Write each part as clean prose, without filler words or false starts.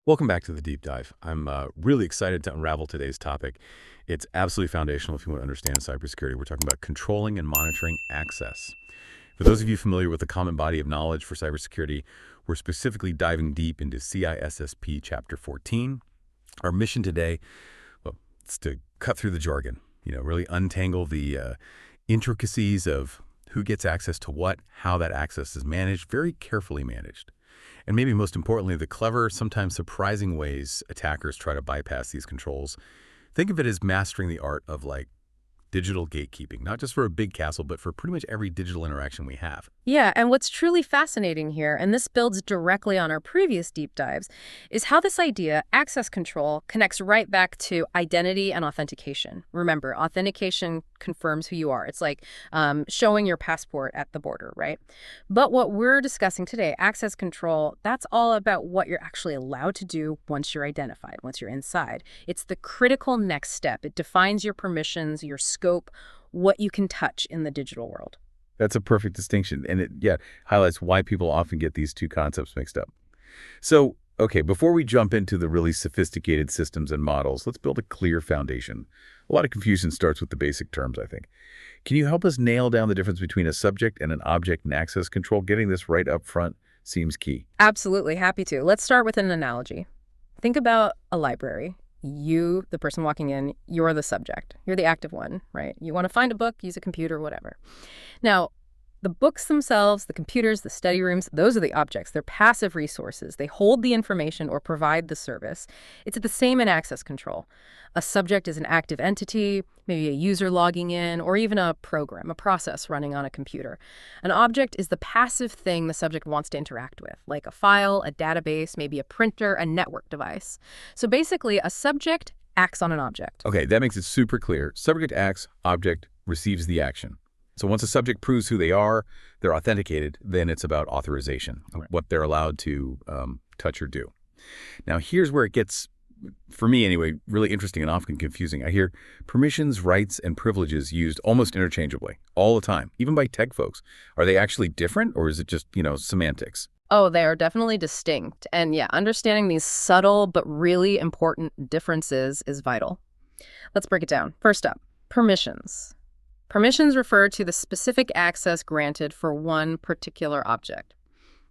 Welcome back to the deep dive. I'm really excited to unravel today's topic. It's absolutely foundational if you want to understand cybersecurity. We're talking about controlling and monitoring access. For those of you familiar with the common body of knowledge for cybersecurity, we're specifically diving deep into CISSP Chapter 14. Our mission today, well, it's to cut through the jargon, really untangle the intricacies of who gets access to what, how that access is managed, very carefully managed. And maybe most importantly, the clever, sometimes surprising ways attackers try to bypass these controls. Think of it as mastering the art of digital gatekeeping, not just for a big castle, but for pretty much every digital interaction we have. Yeah, and what's truly fascinating here, and this builds directly on our previous deep dives, is how this idea, access control, connects right back to identity and authentication. Remember, authentication confirms who you are. It's like showing your passport at the border, right? But what we're discussing today, access control, that's all about what you're actually allowed to do once you're identified, once you're inside. It's the critical next step. It defines your permissions, your scope, what you can touch in the digital world. That's a perfect distinction. And it highlights why people often get these two concepts mixed up. So, okay, before we jump into the really sophisticated systems and models, let's build a clear foundation. A lot of confusion starts with the basic terms, I think. Can you help us nail down the difference between a subject and an object in access control? Getting this right up front seems key. Absolutely, happy to. Let's start with an analogy. Think about a library. You, the person walking in, you're the subject. You're the active one, right? You want to find a book, use a computer, whatever. Now, the books themselves, the computers, the study rooms, those are the objects. They're passive resources. They hold the information or provide the service. It's the same in access control. A subject is an active entity, maybe a user logging in, or even a program, a process running on a computer. An object is the passive thing the subject wants to interact with, like a file, a database, maybe a printer, a network device. So basically, a subject acts on an object. Okay, that makes it super clear. Subject acts, object receives the action. So once a subject proves who they are, they're authenticated, then it's about authorization, what they're allowed to touch or do. Now, here's where it gets, for me anyway, really interesting and often confusing. I hear permissions, rights, and privileges used almost interchangeably all the time, even by tech folks. Are they actually different, or is it just, semantics? Oh, they are definitely distinct. And yeah, understanding these subtle but really important differences is vital. Let's break it down. First up, permissions. Permissions refer to the specific access granted for one particular object.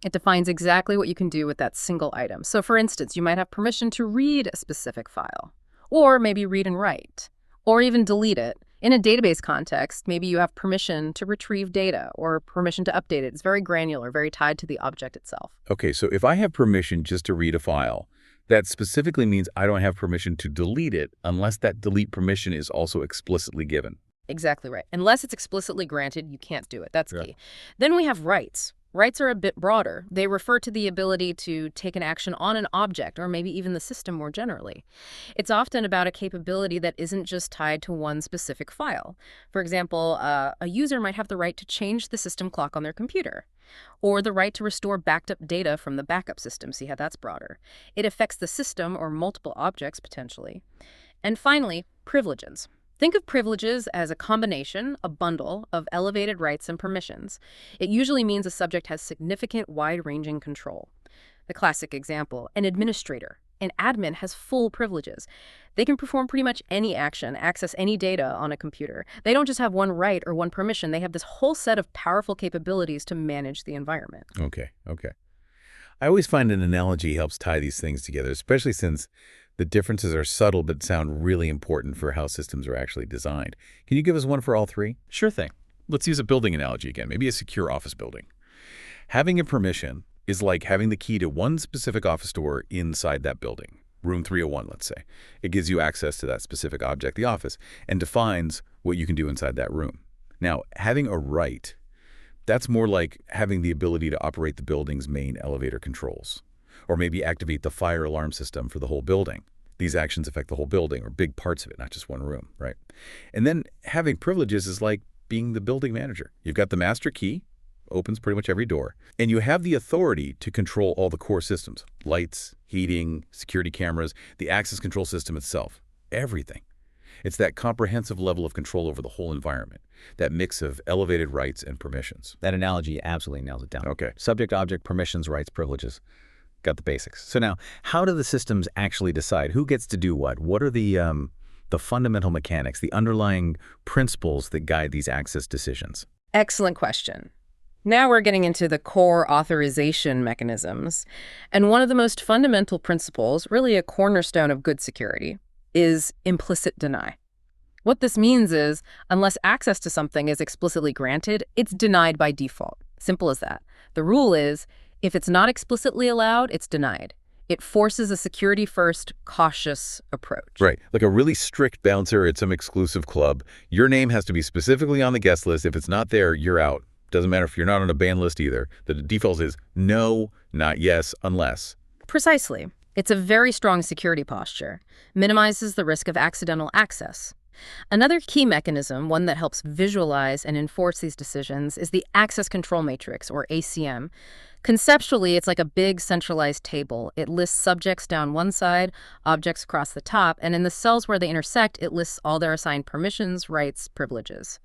It defines exactly what you can do with that single item. So for instance, you might have permission to read a specific file, or maybe read and write, or even delete it. In a database context, maybe you have permission to retrieve data or permission to update it. It's very granular, very tied to the object itself. Okay, so if I have permission just to read a file, that specifically means I don't have permission to delete it unless that delete permission is also explicitly given. Exactly right. Unless it's explicitly granted, you can't do it. That's key. Then we have rights. Rights are a bit broader. They refer to the ability to take an action on an object or maybe even the system more generally. It's often about a capability that isn't just tied to one specific file. For example, a user might have the right to change the system clock on their computer, or the right to restore backed up data from the backup system. See how that's broader. It affects the system or multiple objects potentially. And finally, privileges. Think of privileges as a combination, a bundle, of elevated rights and permissions. It usually means a subject has significant, wide-ranging control. The classic example, an administrator, an admin has full privileges. They can perform pretty much any action, access any data on a computer. They don't just have one right or one permission. They have this whole set of powerful capabilities to manage the environment. Okay. I always find an analogy helps tie these things together, especially since the differences are subtle but sound really important for how systems are actually designed. Can you give us one for all three? Sure thing. Let's use a building analogy again, maybe a secure office building. Having a permission is like having the key to one specific office door inside that building. Room 301, let's say. It gives you access to that specific object, the office, and defines what you can do inside that room. Now, having a right, that's more like having the ability to operate the building's main elevator controls, or maybe activate the fire alarm system for the whole building. These actions affect the whole building or big parts of it, not just one room, right? And then having privileges is like being the building manager. You've got the master key, opens pretty much every door, and you have the authority to control all the core systems, lights, heating, security cameras, the access control system itself, everything. It's that comprehensive level of control over the whole environment, that mix of elevated rights and permissions. That analogy absolutely nails it down. Okay. Subject, object, permissions, rights, privileges. Got the basics. So now, how do the systems actually decide who gets to do what? What are the fundamental mechanics, the underlying principles that guide these access decisions? Excellent question. Now we're getting into the core authorization mechanisms. And one of the most fundamental principles, really a cornerstone of good security, is implicit deny. What this means is, unless access to something is explicitly granted, it's denied by default. Simple as that. The rule is, if it's not explicitly allowed, it's denied. It forces a security-first, cautious approach. Right. Like a really strict bouncer at some exclusive club, your name has to be specifically on the guest list. If it's not there, you're out. Doesn't matter if you're not on a ban list either. The default is no, not yes, unless. Precisely. It's a very strong security posture. Minimizes the risk of accidental access. Another key mechanism, one that helps visualize and enforce these decisions, is the Access Control Matrix, or ACM. Conceptually, it's like a big centralized table. It lists subjects down one side, objects across the top, and in the cells where they intersect, it lists all their assigned permissions, rights, privileges.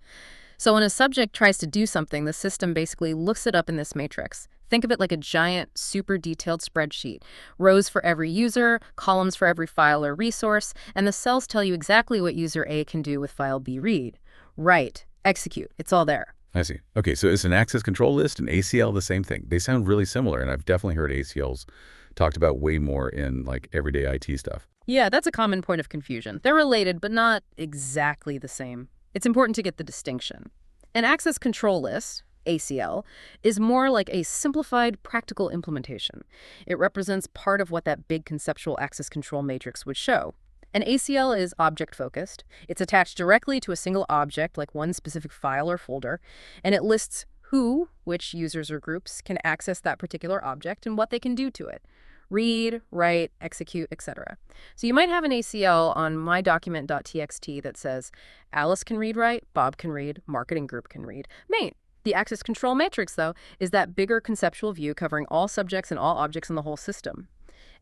So when a subject tries to do something, the system basically looks it up in this matrix. Think of it like a giant, super detailed spreadsheet. Rows for every user, columns for every file or resource, and the cells tell you exactly what user A can do with file B read, write, execute. It's all there. I see. Okay, so is an access control list and ACL the same thing? They sound really similar, and I've definitely heard ACLs talked about way more in like everyday IT stuff. Yeah, that's a common point of confusion. They're related, but not exactly the same. It's important to get the distinction. An access control list, ACL, is more like a simplified practical implementation. It represents part of what that big conceptual access control matrix would show. An ACL is object-focused. It's attached directly to a single object, like one specific file or folder, and it lists who, which users or groups, can access that particular object and what they can do to it. Read, write, execute, etc. So you might have an ACL on mydocument.txt that says, Alice can read-write, Bob can read, marketing group can read. Mate. The access control matrix, though, is that bigger conceptual view covering all subjects and all objects in the whole system.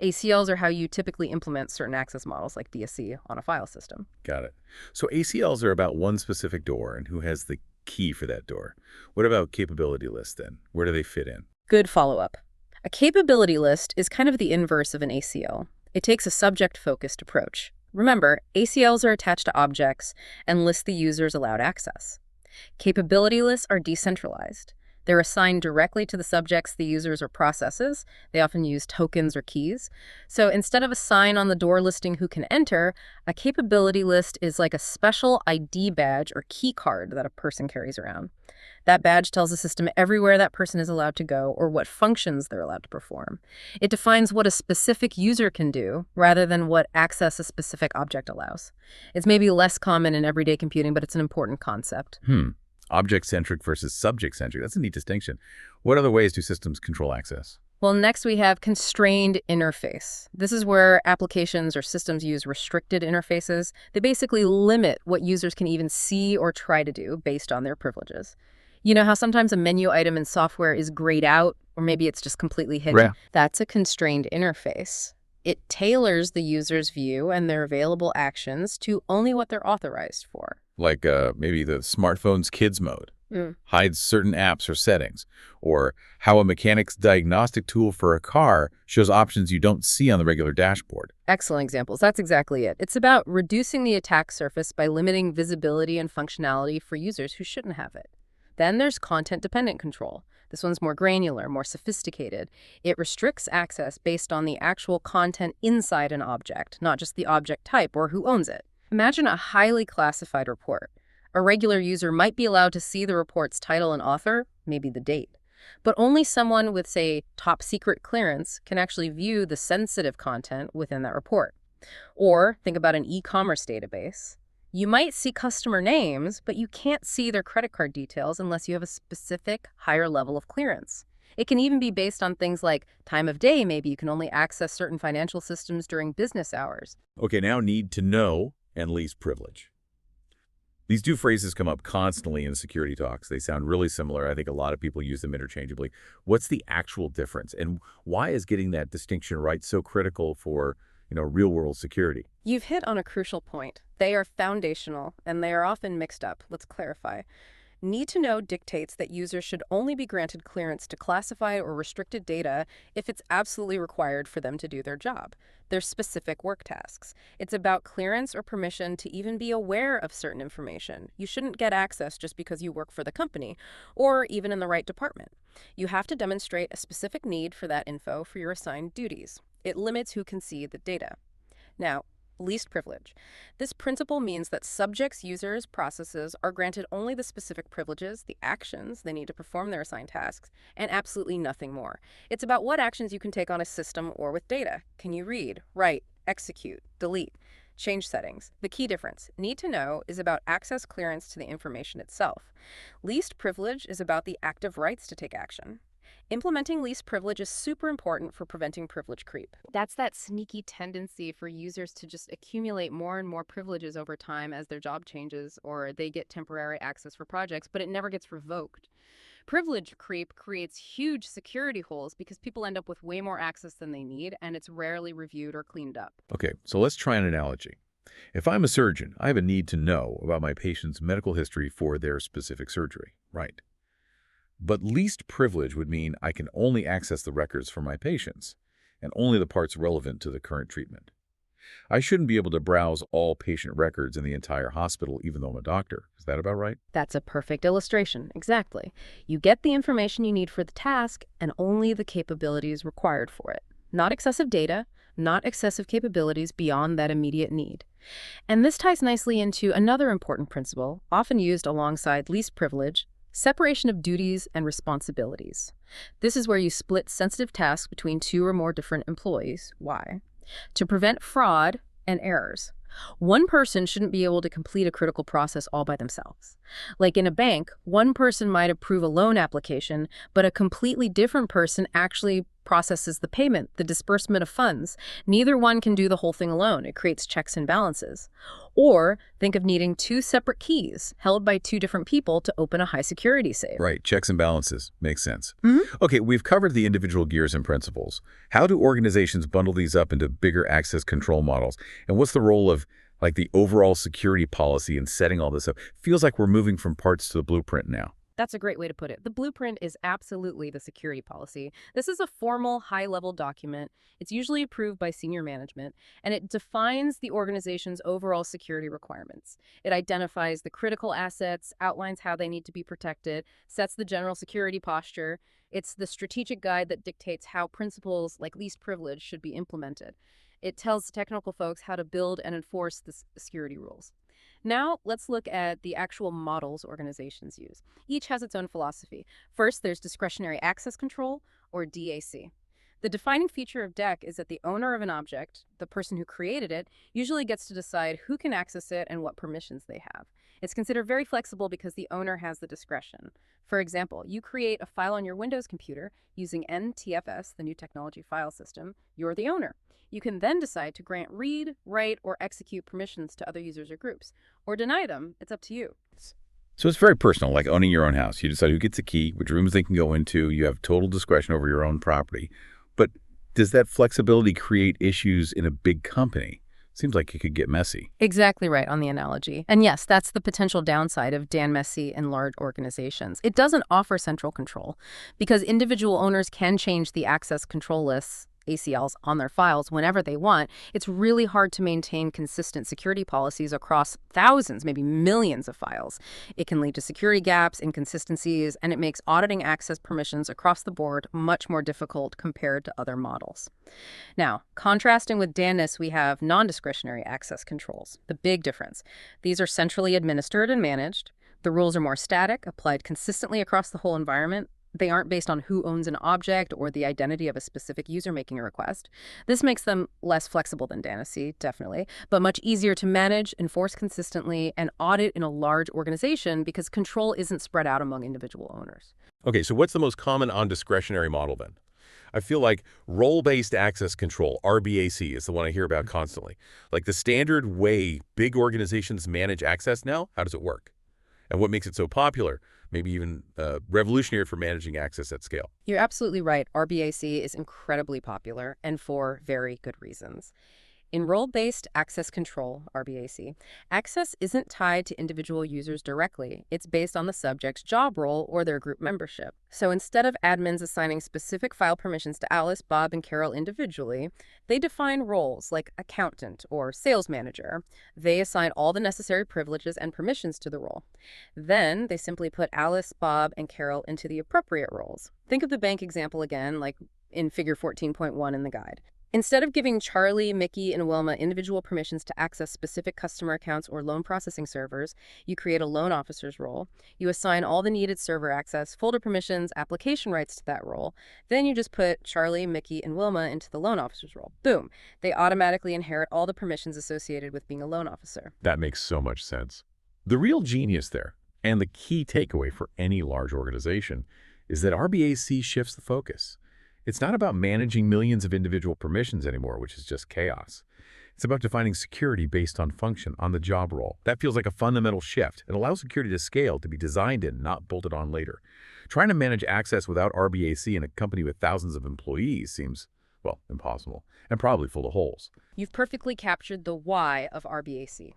ACLs are how you typically implement certain access models like BSC on a file system. Got it. So ACLs are about one specific door and who has the key for that door. What about capability lists then? Where do they fit in? Good follow-up. A capability list is kind of the inverse of an ACL. It takes a subject-focused approach. Remember, ACLs are attached to objects and list the user's allowed access. Capability lists are decentralized. They're assigned directly to the subjects, the users, or processes. They often use tokens or keys. So instead of a sign on the door listing who can enter, a capability list is like a special ID badge or key card that a person carries around. That badge tells the system everywhere that person is allowed to go or what functions they're allowed to perform. It defines what a specific user can do rather than what access a specific object allows. It's maybe less common in everyday computing, but it's an important concept. Object-centric versus subject-centric. That's a neat distinction. What other ways do systems control access? Well, next we have constrained interface. This is where applications or systems use restricted interfaces. They basically limit what users can even see or try to do based on their privileges. You know how sometimes a menu item in software is grayed out, or maybe it's just completely hidden? Right. That's a constrained interface. It tailors the user's view and their available actions to only what they're authorized for. Like maybe the smartphone's kids mode hides certain apps or settings, or how a mechanic's diagnostic tool for a car shows options you don't see on the regular dashboard. Excellent examples. That's exactly it. It's about reducing the attack surface by limiting visibility and functionality for users who shouldn't have it. Then there's content-dependent control. This one's more granular, more sophisticated. It restricts access based on the actual content inside an object, not just the object type or who owns it. Imagine a highly classified report. A regular user might be allowed to see the report's title and author, maybe the date. But only someone with, say, top secret clearance can actually view the sensitive content within that report. Or think about an e-commerce database. You might see customer names, but you can't see their credit card details unless you have a specific higher level of clearance. It can even be based on things like time of day. Maybe you can only access certain financial systems during business hours. Okay, now need to know and least privilege. These two phrases come up constantly in security talks. They sound really similar. I think a lot of people use them interchangeably. What's the actual difference, and why is getting that distinction right so critical for, real-world security? You've hit on a crucial point. They are foundational, and they are often mixed up. Let's clarify. Need to know dictates that users should only be granted clearance to classified or restricted data if it's absolutely required for them to do their job, their specific work tasks. It's about clearance or permission to even be aware of certain information. You shouldn't get access just because you work for the company or even in the right department. You have to demonstrate a specific need for that info for your assigned duties. It limits who can see the data. Now, least privilege. This principle means that subjects, users, processes are granted only the specific privileges, the actions they need to perform their assigned tasks, and absolutely nothing more. It's about what actions you can take on a system or with data. Can you read, write, execute, delete, change settings? The key difference, need to know, is about access clearance to the information itself. Least privilege is about the active rights to take action. Implementing least privilege is super important for preventing privilege creep. That's that sneaky tendency for users to just accumulate more and more privileges over time as their job changes or they get temporary access for projects, but it never gets revoked. Privilege creep creates huge security holes because people end up with way more access than they need, and it's rarely reviewed or cleaned up. Okay, so let's try an analogy. If I'm a surgeon, I have a need to know about my patient's medical history for their specific surgery, right? But least privilege would mean I can only access the records for my patients, and only the parts relevant to the current treatment. I shouldn't be able to browse all patient records in the entire hospital, even though I'm a doctor. Is that about right? That's a perfect illustration, exactly. You get the information you need for the task and only the capabilities required for it. Not excessive data, not excessive capabilities beyond that immediate need. And this ties nicely into another important principle, often used alongside least privilege: separation of duties and responsibilities. This is where you split sensitive tasks between two or more different employees. Why? To prevent fraud and errors. One person shouldn't be able to complete a critical process all by themselves. Like in a bank, one person might approve a loan application, but a completely different person actually processes the payment, the disbursement of funds. Neither one can do the whole thing alone. It creates checks and balances. Or think of needing two separate keys held by two different people to open a high security safe. Right, checks and balances. Makes sense. Mm-hmm. Okay, we've covered the individual gears and principles. How do organizations bundle these up into bigger access control models? And what's the role of the overall security policy in setting all this up? Feels like we're moving from parts to the blueprint now. That's a great way to put it. The blueprint is absolutely the security policy. This is a formal, high-level document. It's usually approved by senior management, and it defines the organization's overall security requirements. It identifies the critical assets, outlines how they need to be protected, sets the general security posture. It's the strategic guide that dictates how principles like least privilege should be implemented. It tells technical folks how to build and enforce the security rules. Now, let's look at the actual models organizations use. Each has its own philosophy. First, there's discretionary access control, or DAC. The defining feature of DEC is that the owner of an object, the person who created it, usually gets to decide who can access it and what permissions they have. It's considered very flexible because the owner has the discretion. For example, you create a file on your Windows computer using NTFS, the New Technology File System. You're the owner. You can then decide to grant read, write, or execute permissions to other users or groups, or deny them. It's up to you. So it's very personal, like owning your own house. You decide who gets a key, which rooms they can go into. You have total discretion over your own property. But does that flexibility create issues in a big company? Seems like it could get messy. Exactly right on the analogy. And yes, that's the potential downside of Dan messy in large organizations. It doesn't offer central control because individual owners can change the access control lists, ACLs, on their files whenever they want. It's really hard to maintain consistent security policies across thousands, maybe millions of files. It can lead to security gaps, inconsistencies, and it makes auditing access permissions across the board much more difficult compared to other models. Now, contrasting with DANIS, we have non-discretionary access controls. The big difference. These are centrally administered and managed. The rules are more static, applied consistently across the whole environment. They aren't based on who owns an object or the identity of a specific user making a request. This makes them less flexible than DANIS, definitely, but much easier to manage, enforce consistently, and audit in a large organization because control isn't spread out among individual owners. Okay, so what's the most common on-discretionary model then? I feel like role-based access control, RBAC, is the one I hear about constantly. Like the standard way big organizations manage access now, how does it work? And what makes it so popular? Maybe even revolutionary for managing access at scale. You're absolutely right. RBAC is incredibly popular and for very good reasons. In role-based access control, RBAC, access isn't tied to individual users directly. It's based on the subject's job role or their group membership. So instead of admins assigning specific file permissions to Alice, Bob, and Carol individually, they define roles like accountant or sales manager. They assign all the necessary privileges and permissions to the role. Then they simply put Alice, Bob, and Carol into the appropriate roles. Think of the bank example again, like in Figure 14.1 in the guide. Instead of giving Charlie, Mickey, and Wilma individual permissions to access specific customer accounts or loan processing servers, you create a loan officer's role. You assign all the needed server access, folder permissions, application rights to that role. Then you just put Charlie, Mickey, and Wilma into the loan officer's role. Boom. They automatically inherit all the permissions associated with being a loan officer. That makes so much sense. The real genius there, and the key takeaway for any large organization, is that RBAC shifts the focus. It's not about managing millions of individual permissions anymore, which is just chaos. It's about defining security based on function, on the job role. That feels like a fundamental shift. It allows security to scale, to be designed in, not bolted on later. Trying to manage access without RBAC in a company with thousands of employees seems, well, impossible, and probably full of holes. You've perfectly captured the why of RBAC.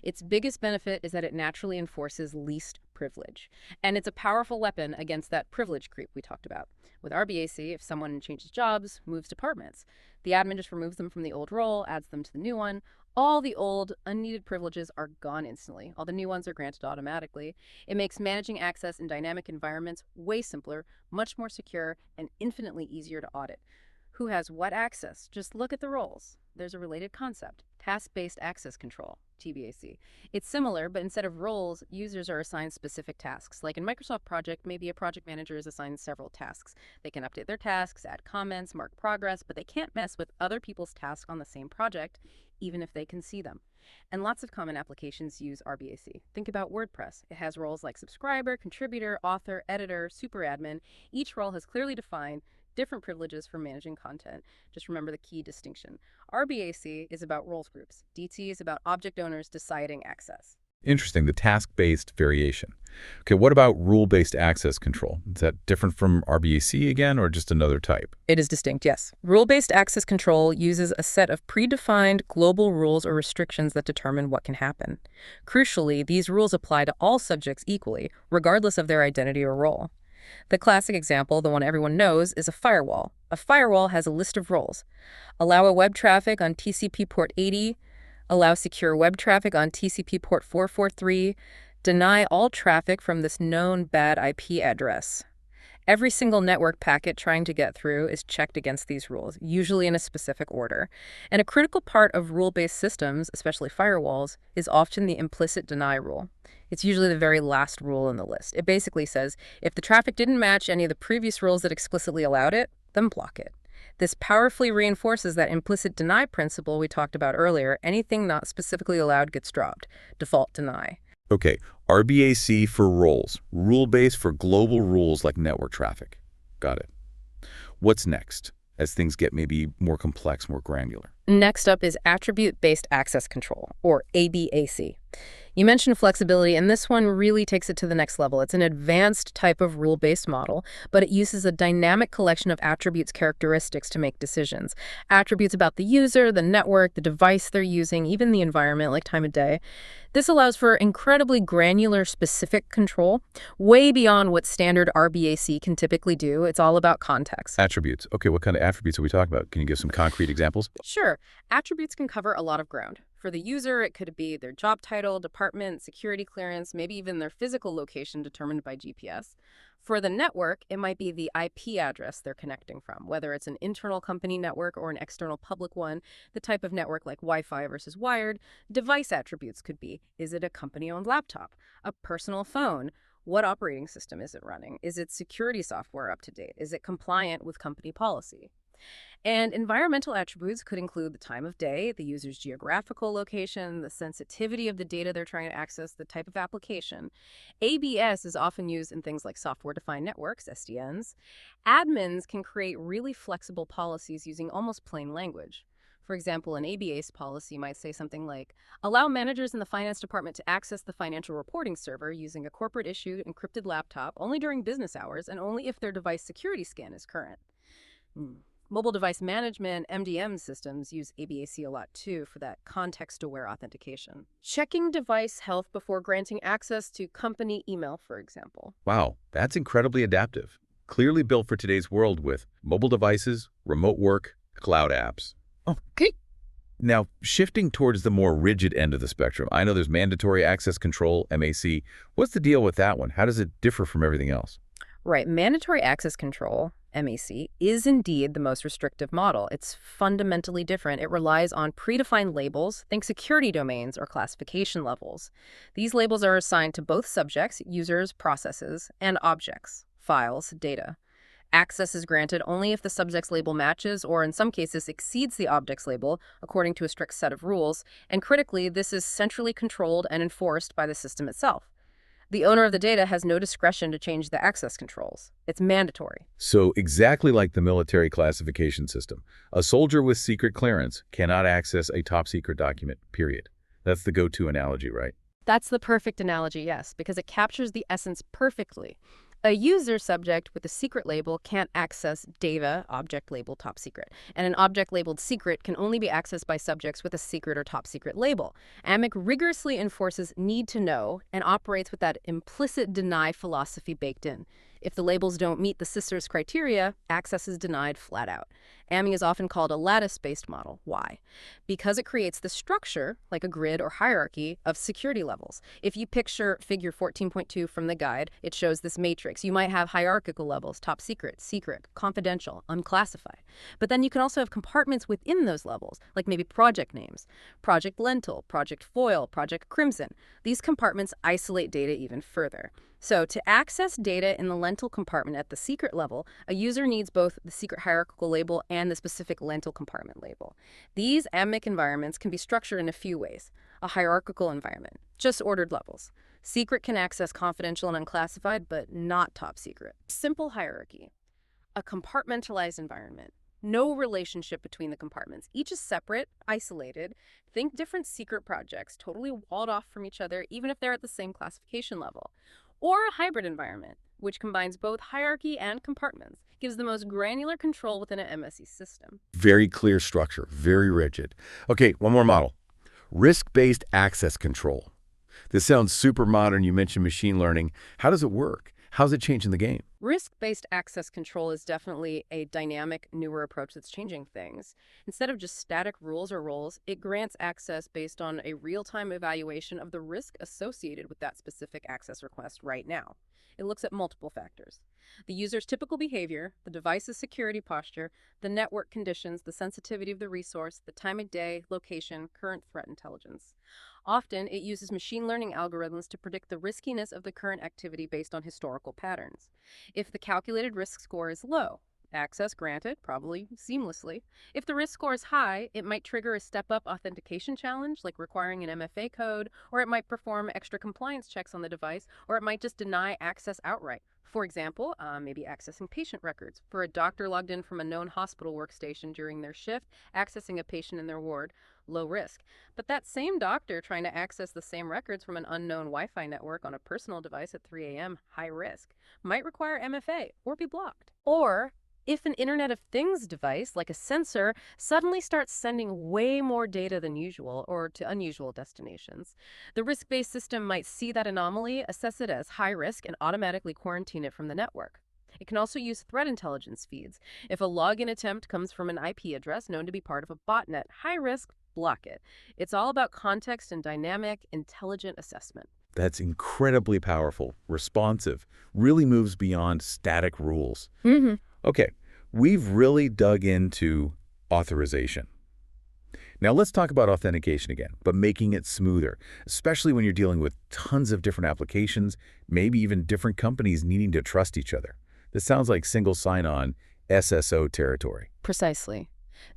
Its biggest benefit is that it naturally enforces least privilege. And it's a powerful weapon against that privilege creep we talked about. With RBAC, if someone changes jobs, moves departments, the admin just removes them from the old role, adds them to the new one. All the old, unneeded privileges are gone instantly. All the new ones are granted automatically. It makes managing access in dynamic environments way simpler, much more secure, and infinitely easier to audit. Who has what access? Just look at the roles. There's a related concept, task-based access control, TBAC. It's similar, but instead of roles, users are assigned specific tasks. Like in Microsoft Project, maybe a project manager is assigned several tasks. They can update their tasks, add comments, mark progress, but they can't mess with other people's tasks on the same project, even if they can see them. And lots of common applications use RBAC. Think about WordPress. It has roles like subscriber, contributor, author, editor, superadmin. Each role has clearly defined different privileges for managing content. Just remember the key distinction. RBAC is about roles groups. DT is about object owners deciding access. Interesting, the task-based variation. Okay, what about rule-based access control? Is that different from RBAC again, or just another type? It is distinct, yes. Rule-based access control uses a set of predefined global rules or restrictions that determine what can happen. Crucially, these rules apply to all subjects equally, regardless of their identity or role. The classic example, the one everyone knows, is a firewall. A firewall has a list of roles. Allow a web traffic on TCP port 80, allow secure web traffic on TCP port 443, deny all traffic from this known bad IP address. Every single network packet trying to get through is checked against these rules, usually in a specific order. And a critical part of rule-based systems, especially firewalls, is often the implicit deny rule. It's usually the very last rule in the list. It basically says, if the traffic didn't match any of the previous rules that explicitly allowed it, then block it. This powerfully reinforces that implicit deny principle we talked about earlier. Anything not specifically allowed gets dropped. Default deny. Okay, RBAC for roles, rule-based for global rules like network traffic. Got it. What's next, as things get maybe more complex, more granular? Next up is attribute-based access control, or ABAC. You mentioned flexibility, and this one really takes it to the next level. It's an advanced type of rule-based model, but it uses a dynamic collection of attributes characteristics to make decisions. Attributes about the user, the network, the device they're using, even the environment, like time of day. This allows for incredibly granular, specific control, way beyond what standard RBAC can typically do. It's all about context. Attributes. Okay, what kind of attributes are we talking about? Can you give some concrete examples? Sure. Attributes can cover a lot of ground. For the user, it could be their job title, department, security clearance, maybe even their physical location determined by GPS. For the network, it might be the IP address they're connecting from, whether it's an internal company network or an external public one, the type of network like Wi-Fi versus wired. Device attributes could be, is it a company-owned laptop, a personal phone? What operating system is it running? Is its security software up to date? Is it compliant with company policy? And environmental attributes could include the time of day, the user's geographical location, the sensitivity of the data they're trying to access, the type of application. ABS is often used in things like software-defined networks, SDNs. Admins can create really flexible policies using almost plain language. For example, an ABA's policy might say something like, allow managers in the finance department to access the financial reporting server using a corporate-issued encrypted laptop only during business hours and only if their device security scan is current. Mobile device management, MDM systems use ABAC a lot too for that context-aware authentication. Checking device health before granting access to company email, for example. Wow, that's incredibly adaptive. Clearly built for today's world with mobile devices, remote work, cloud apps. Okay. Now, shifting towards the more rigid end of the spectrum, I know there's mandatory access control, MAC. What's the deal with that one? How does it differ from everything else? Right. Mandatory access control, MAC, is indeed the most restrictive model. It's fundamentally different. It relies on predefined labels, think security domains or classification levels. These labels are assigned to both subjects, users, processes, and objects, files, data. Access is granted only if the subject's label matches or, in some cases, exceeds the object's label according to a strict set of rules, and critically, this is centrally controlled and enforced by the system itself. The owner of the data has no discretion to change the access controls. It's mandatory. So exactly like the military classification system, a soldier with secret clearance cannot access a top-secret document, period. That's the go-to analogy, right? That's the perfect analogy, yes, because it captures the essence perfectly. A user subject with a secret label can't access data, object labeled top secret, and an object labeled secret can only be accessed by subjects with a secret or top secret label. AMIC rigorously enforces need to know and operates with that implicit deny philosophy baked in. If the labels don't meet the CISSP criteria, access is denied flat out. AMI is often called a lattice-based model. Why? Because it creates the structure, like a grid or hierarchy, of security levels. If you picture figure 14.2 from the guide, it shows this matrix. You might have hierarchical levels, top secret, secret, confidential, unclassified. But then you can also have compartments within those levels, like maybe project names, Project Lentil, Project Foil, Project Crimson. These compartments isolate data even further. So to access data in the lentil compartment at the secret level, a user needs both the secret hierarchical label and the specific lentil compartment label. These AMIC environments can be structured in a few ways. A hierarchical environment, just ordered levels. Secret can access confidential and unclassified, but not top secret. Simple hierarchy. A compartmentalized environment. No relationship between the compartments. Each is separate, isolated. Think different secret projects, totally walled off from each other, even if they're at the same classification level. Or a hybrid environment, which combines both hierarchy and compartments, gives the most granular control within an MSE system. Very clear structure, very rigid. Okay, one more model. Risk-based access control. This sounds super modern. You mentioned machine learning. How does it work? How's it changing the game? Risk-based access control is definitely a dynamic, newer approach that's changing things. Instead of just static rules or roles, it grants access based on a real-time evaluation of the risk associated with that specific access request right now. It looks at multiple factors: the user's typical behavior, the device's security posture, the network conditions, the sensitivity of the resource, the time of day, location, current threat intelligence. Often, it uses machine learning algorithms to predict the riskiness of the current activity based on historical patterns. If the calculated risk score is low, access granted, probably seamlessly. If the risk score is high, it might trigger a step-up authentication challenge, like requiring an MFA code, or it might perform extra compliance checks on the device, or it might just deny access outright. For example, maybe accessing patient records. For a doctor logged in from a known hospital workstation during their shift, accessing a patient in their ward, low risk. But that same doctor trying to access the same records from an unknown Wi-Fi network on a personal device at 3 a.m., high risk, might require MFA or be blocked. Or if an Internet of Things device, like a sensor, suddenly starts sending way more data than usual or to unusual destinations, the risk-based system might see that anomaly, assess it as high risk, and automatically quarantine it from the network. It can also use threat intelligence feeds. If a login attempt comes from an IP address known to be part of a botnet, high risk, block it. It's all about context and dynamic, intelligent assessment. That's incredibly powerful, responsive, really moves beyond static rules. Okay, we've really dug into authorization. Now let's talk about authentication again, but making it smoother, especially when you're dealing with tons of different applications, maybe even different companies needing to trust each other. This sounds like single sign-on, SSO territory. Precisely.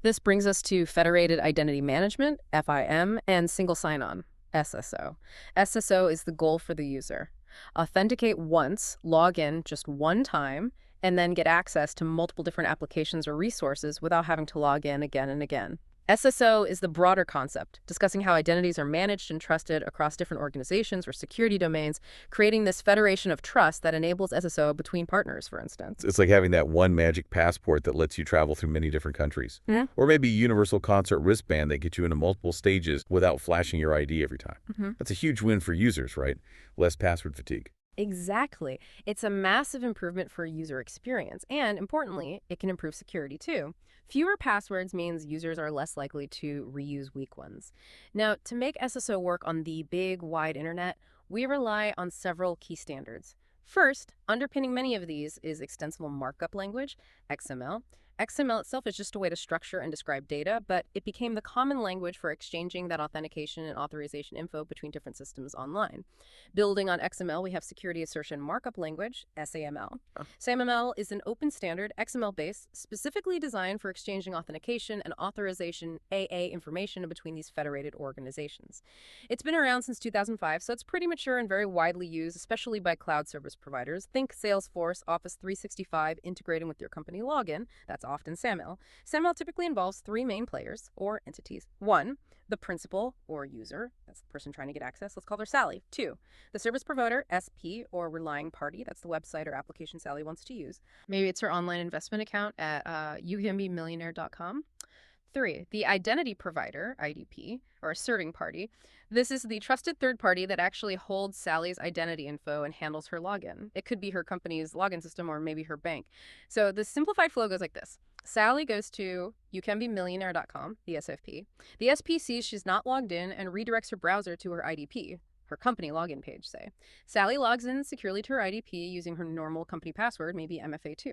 This brings us to Federated Identity Management, FIM, and Single Sign-On, SSO. SSO is the goal for the user. Authenticate once, log in just one time, and then get access to multiple different applications or resources without having to log in again and again. SSO is the broader concept, discussing how identities are managed and trusted across different organizations or security domains, creating this federation of trust that enables SSO between partners, for instance. It's like having that one magic passport that lets you travel through many different countries. Mhm. Or maybe a universal concert wristband that gets you into multiple stages without flashing your ID every time. That's a huge win for users, right? Less password fatigue. Exactly. It's a massive improvement for user experience, and importantly, it can improve security too. Fewer passwords means users are less likely to reuse weak ones. Now, to make SSO work on the big, wide internet, we rely on several key standards. First, underpinning many of these is extensible markup language, XML. XML itself is just a way to structure and describe data, but it became the common language for exchanging that authentication and authorization info between different systems online. Building on XML, we have Security Assertion Markup Language, SAML. SAML is an open standard, XML-based, specifically designed for exchanging authentication and authorization AA information between these federated organizations. It's been around since 2005, so it's pretty mature and very widely used, especially by cloud service providers. Think Salesforce, Office 365, integrating with your company login. That's often SAML. SAML typically involves three main players or entities. One, the principal or user, that's the person trying to get access, let's call her Sally. Two, the service provider, SP, or relying party, that's the website or application Sally wants to use. Maybe it's her online investment account at youcanbemillionaire.com. Three, the identity provider, IDP, or asserting party. This is the trusted third party that actually holds Sally's identity info and handles her login. It could be her company's login system or maybe her bank. So the simplified flow goes like this. Sally goes to youcanbemillionaire.com, the SFP. The SP sees she's not logged in and redirects her browser to her IDP, her company login page, say. Sally logs in securely to her IDP using her normal company password, maybe MFA2.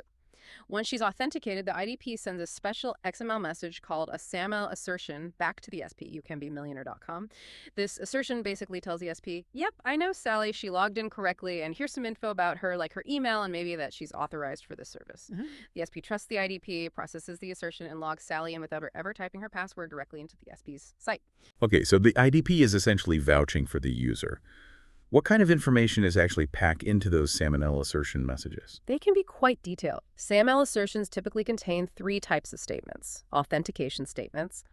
Once she's authenticated, the IDP sends a special XML message called a SAML assertion back to the SP, youcanbemillionaire.com. This assertion basically tells the SP, yep, I know Sally, she logged in correctly, and here's some info about her, like her email and maybe that she's authorized for this service. The SP trusts the IDP, processes the assertion, and logs Sally in without her ever typing her password directly into the SP's site. Okay, so the IDP is essentially vouching for the user. What kind of information is actually packed into those SAML assertion messages? They can be quite detailed. SAML assertions typically contain three types of statements. Authentication statements,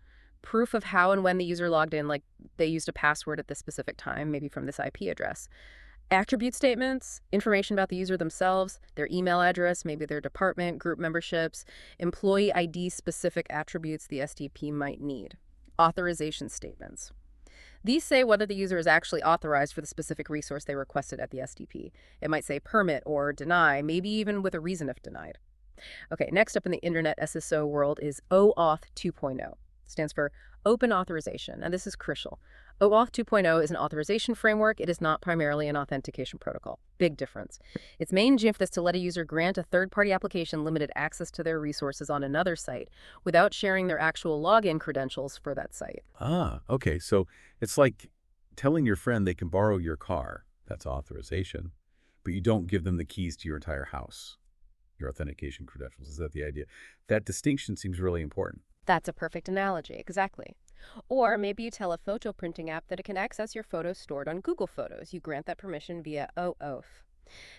proof of how and when the user logged in, like they used a password at this specific time, maybe from this IP address. Attribute statements, information about the user themselves, their email address, maybe their department, group memberships, employee ID specific attributes the SDP might need. Authorization statements. These say whether the user is actually authorized for the specific resource they requested at the SDP. It might say permit or deny, maybe even with a reason if denied. Okay, next up in the Internet SSO world is OAuth 2.0. It stands for Open Authorization, and this is crucial. OAuth 2.0 is an authorization framework. It is not primarily an authentication protocol. Big difference. Its main gist is to let a user grant a third-party application limited access to their resources on another site without sharing their actual login credentials for that site. Ah, okay. So it's like telling your friend they can borrow your car. That's authorization. But you don't give them the keys to your entire house, your authentication credentials. Is that the idea? That distinction seems really important. That's a perfect analogy, exactly. Or maybe you tell a photo printing app that it can access your photos stored on Google Photos. You grant that permission via OAuth.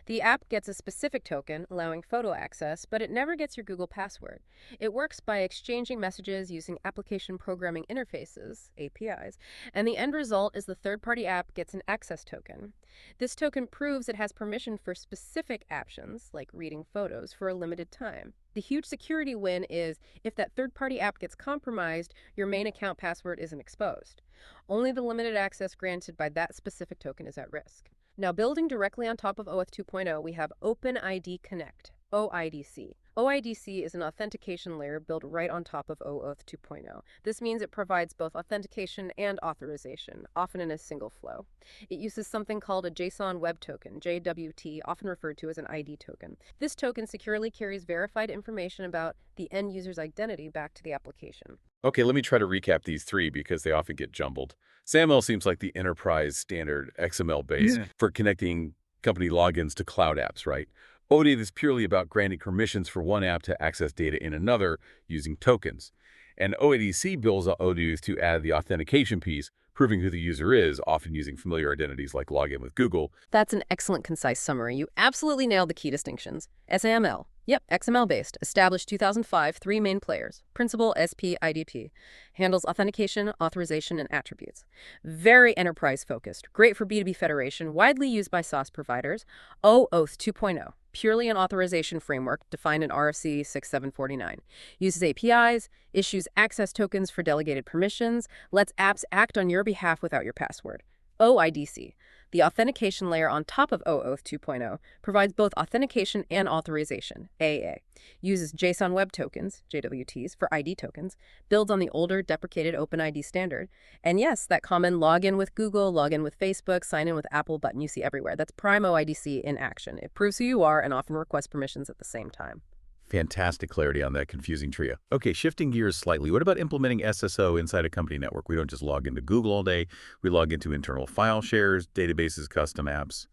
The app gets a specific token allowing photo access, but it never gets your Google password. It works by exchanging messages using application programming interfaces, APIs, and the end result is the third-party app gets an access token. This token proves it has permission for specific actions, like reading photos, for a limited time. The huge security win is if that third-party app gets compromised, your main account password isn't exposed. Only the limited access granted by that specific token is at risk. Now, building directly on top of OAuth 2.0, we have OpenID Connect, OIDC. OIDC is an authentication layer built right on top of OAuth 2.0. This means it provides both authentication and authorization, often in a single flow. It uses something called a JSON Web Token, JWT, often referred to as an ID token. This token securely carries verified information about the end user's identity back to the application. Okay, let me try to recap these three because they often get jumbled. SAML seems like the enterprise standard XML base for connecting company logins to cloud apps, right? OAuth is purely about granting permissions for one app to access data in another using tokens. And OIDC builds on OAuth to add the authentication piece, proving who the user is, often using familiar identities like login with Google. That's an excellent, concise summary. You absolutely nailed the key distinctions. SAML. Yep, XML-based. Established 2005, 3 main players. Principal, SP, IDP. Handles authentication, authorization, and attributes. Very enterprise-focused. Great for B2B federation. Widely used by SaaS providers. OAuth 2.0. Purely an authorization framework defined in RFC 6749. Uses APIs, issues access tokens for delegated permissions, lets apps act on your behalf without your password. OIDC. The authentication layer on top of OAuth 2.0 provides both authentication and authorization, AA. Uses JSON Web Tokens, JWTs, for ID tokens, builds on the older deprecated OpenID standard, and yes, that common login with Google, login with Facebook, sign in with Apple button you see everywhere. That's prime OIDC in action. It proves who you are and often requests permissions at the same time. Fantastic clarity on that confusing trio. Okay, shifting gears slightly. What about implementing SSO inside a company network? We don't just log into Google all day. We log into internal file shares, databases, custom apps.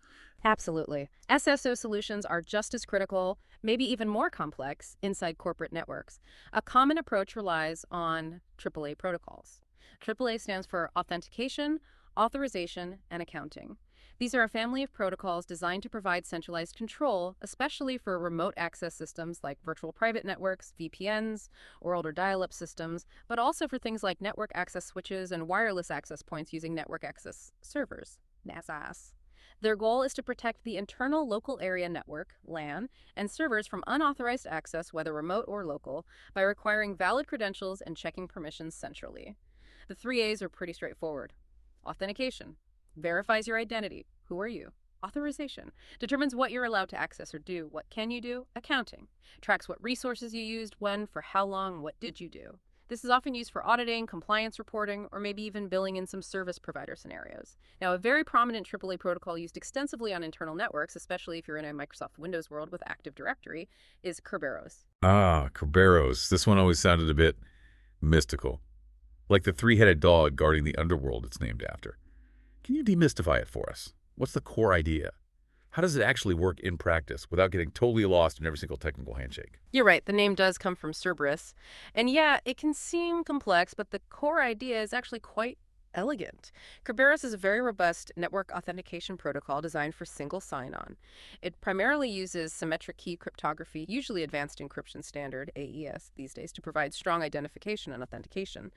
Absolutely. SSO solutions are just as critical, maybe even more complex, inside corporate networks. A common approach relies on AAA protocols. AAA stands for Authentication, Authorization, and Accounting. These are a family of protocols designed to provide centralized control, especially for remote access systems like virtual private networks, VPNs, or older dial-up systems, but also for things like network access switches and wireless access points using network access servers, NAS. Their goal is to protect the internal local area network, LAN, and servers from unauthorized access, whether remote or local, by requiring valid credentials and checking permissions centrally. The 3 A's are pretty straightforward. Authentication verifies your identity. Who are you? Authorization determines what you're allowed to access or do. What can you do? Accounting tracks what resources you used, when, for how long, what did you do. This is often used for auditing, compliance reporting, or maybe even billing in some service provider scenarios. Now, a very prominent AAA protocol used extensively on internal networks, especially if you're in a Microsoft Windows world with Active Directory, is Kerberos. Ah, Kerberos. This one always sounded a bit mystical. Like the three-headed dog guarding the underworld it's named after. Can you demystify it for us? What's the core idea? How does it actually work in practice without getting totally lost in every single technical handshake? You're right, the name does come from Cerberus. And yeah, it can seem complex, but the core idea is actually quite elegant. Kerberos is a very robust network authentication protocol designed for single sign-on. It primarily uses symmetric key cryptography, usually advanced encryption standard, AES, these days, to provide strong identification and authentication.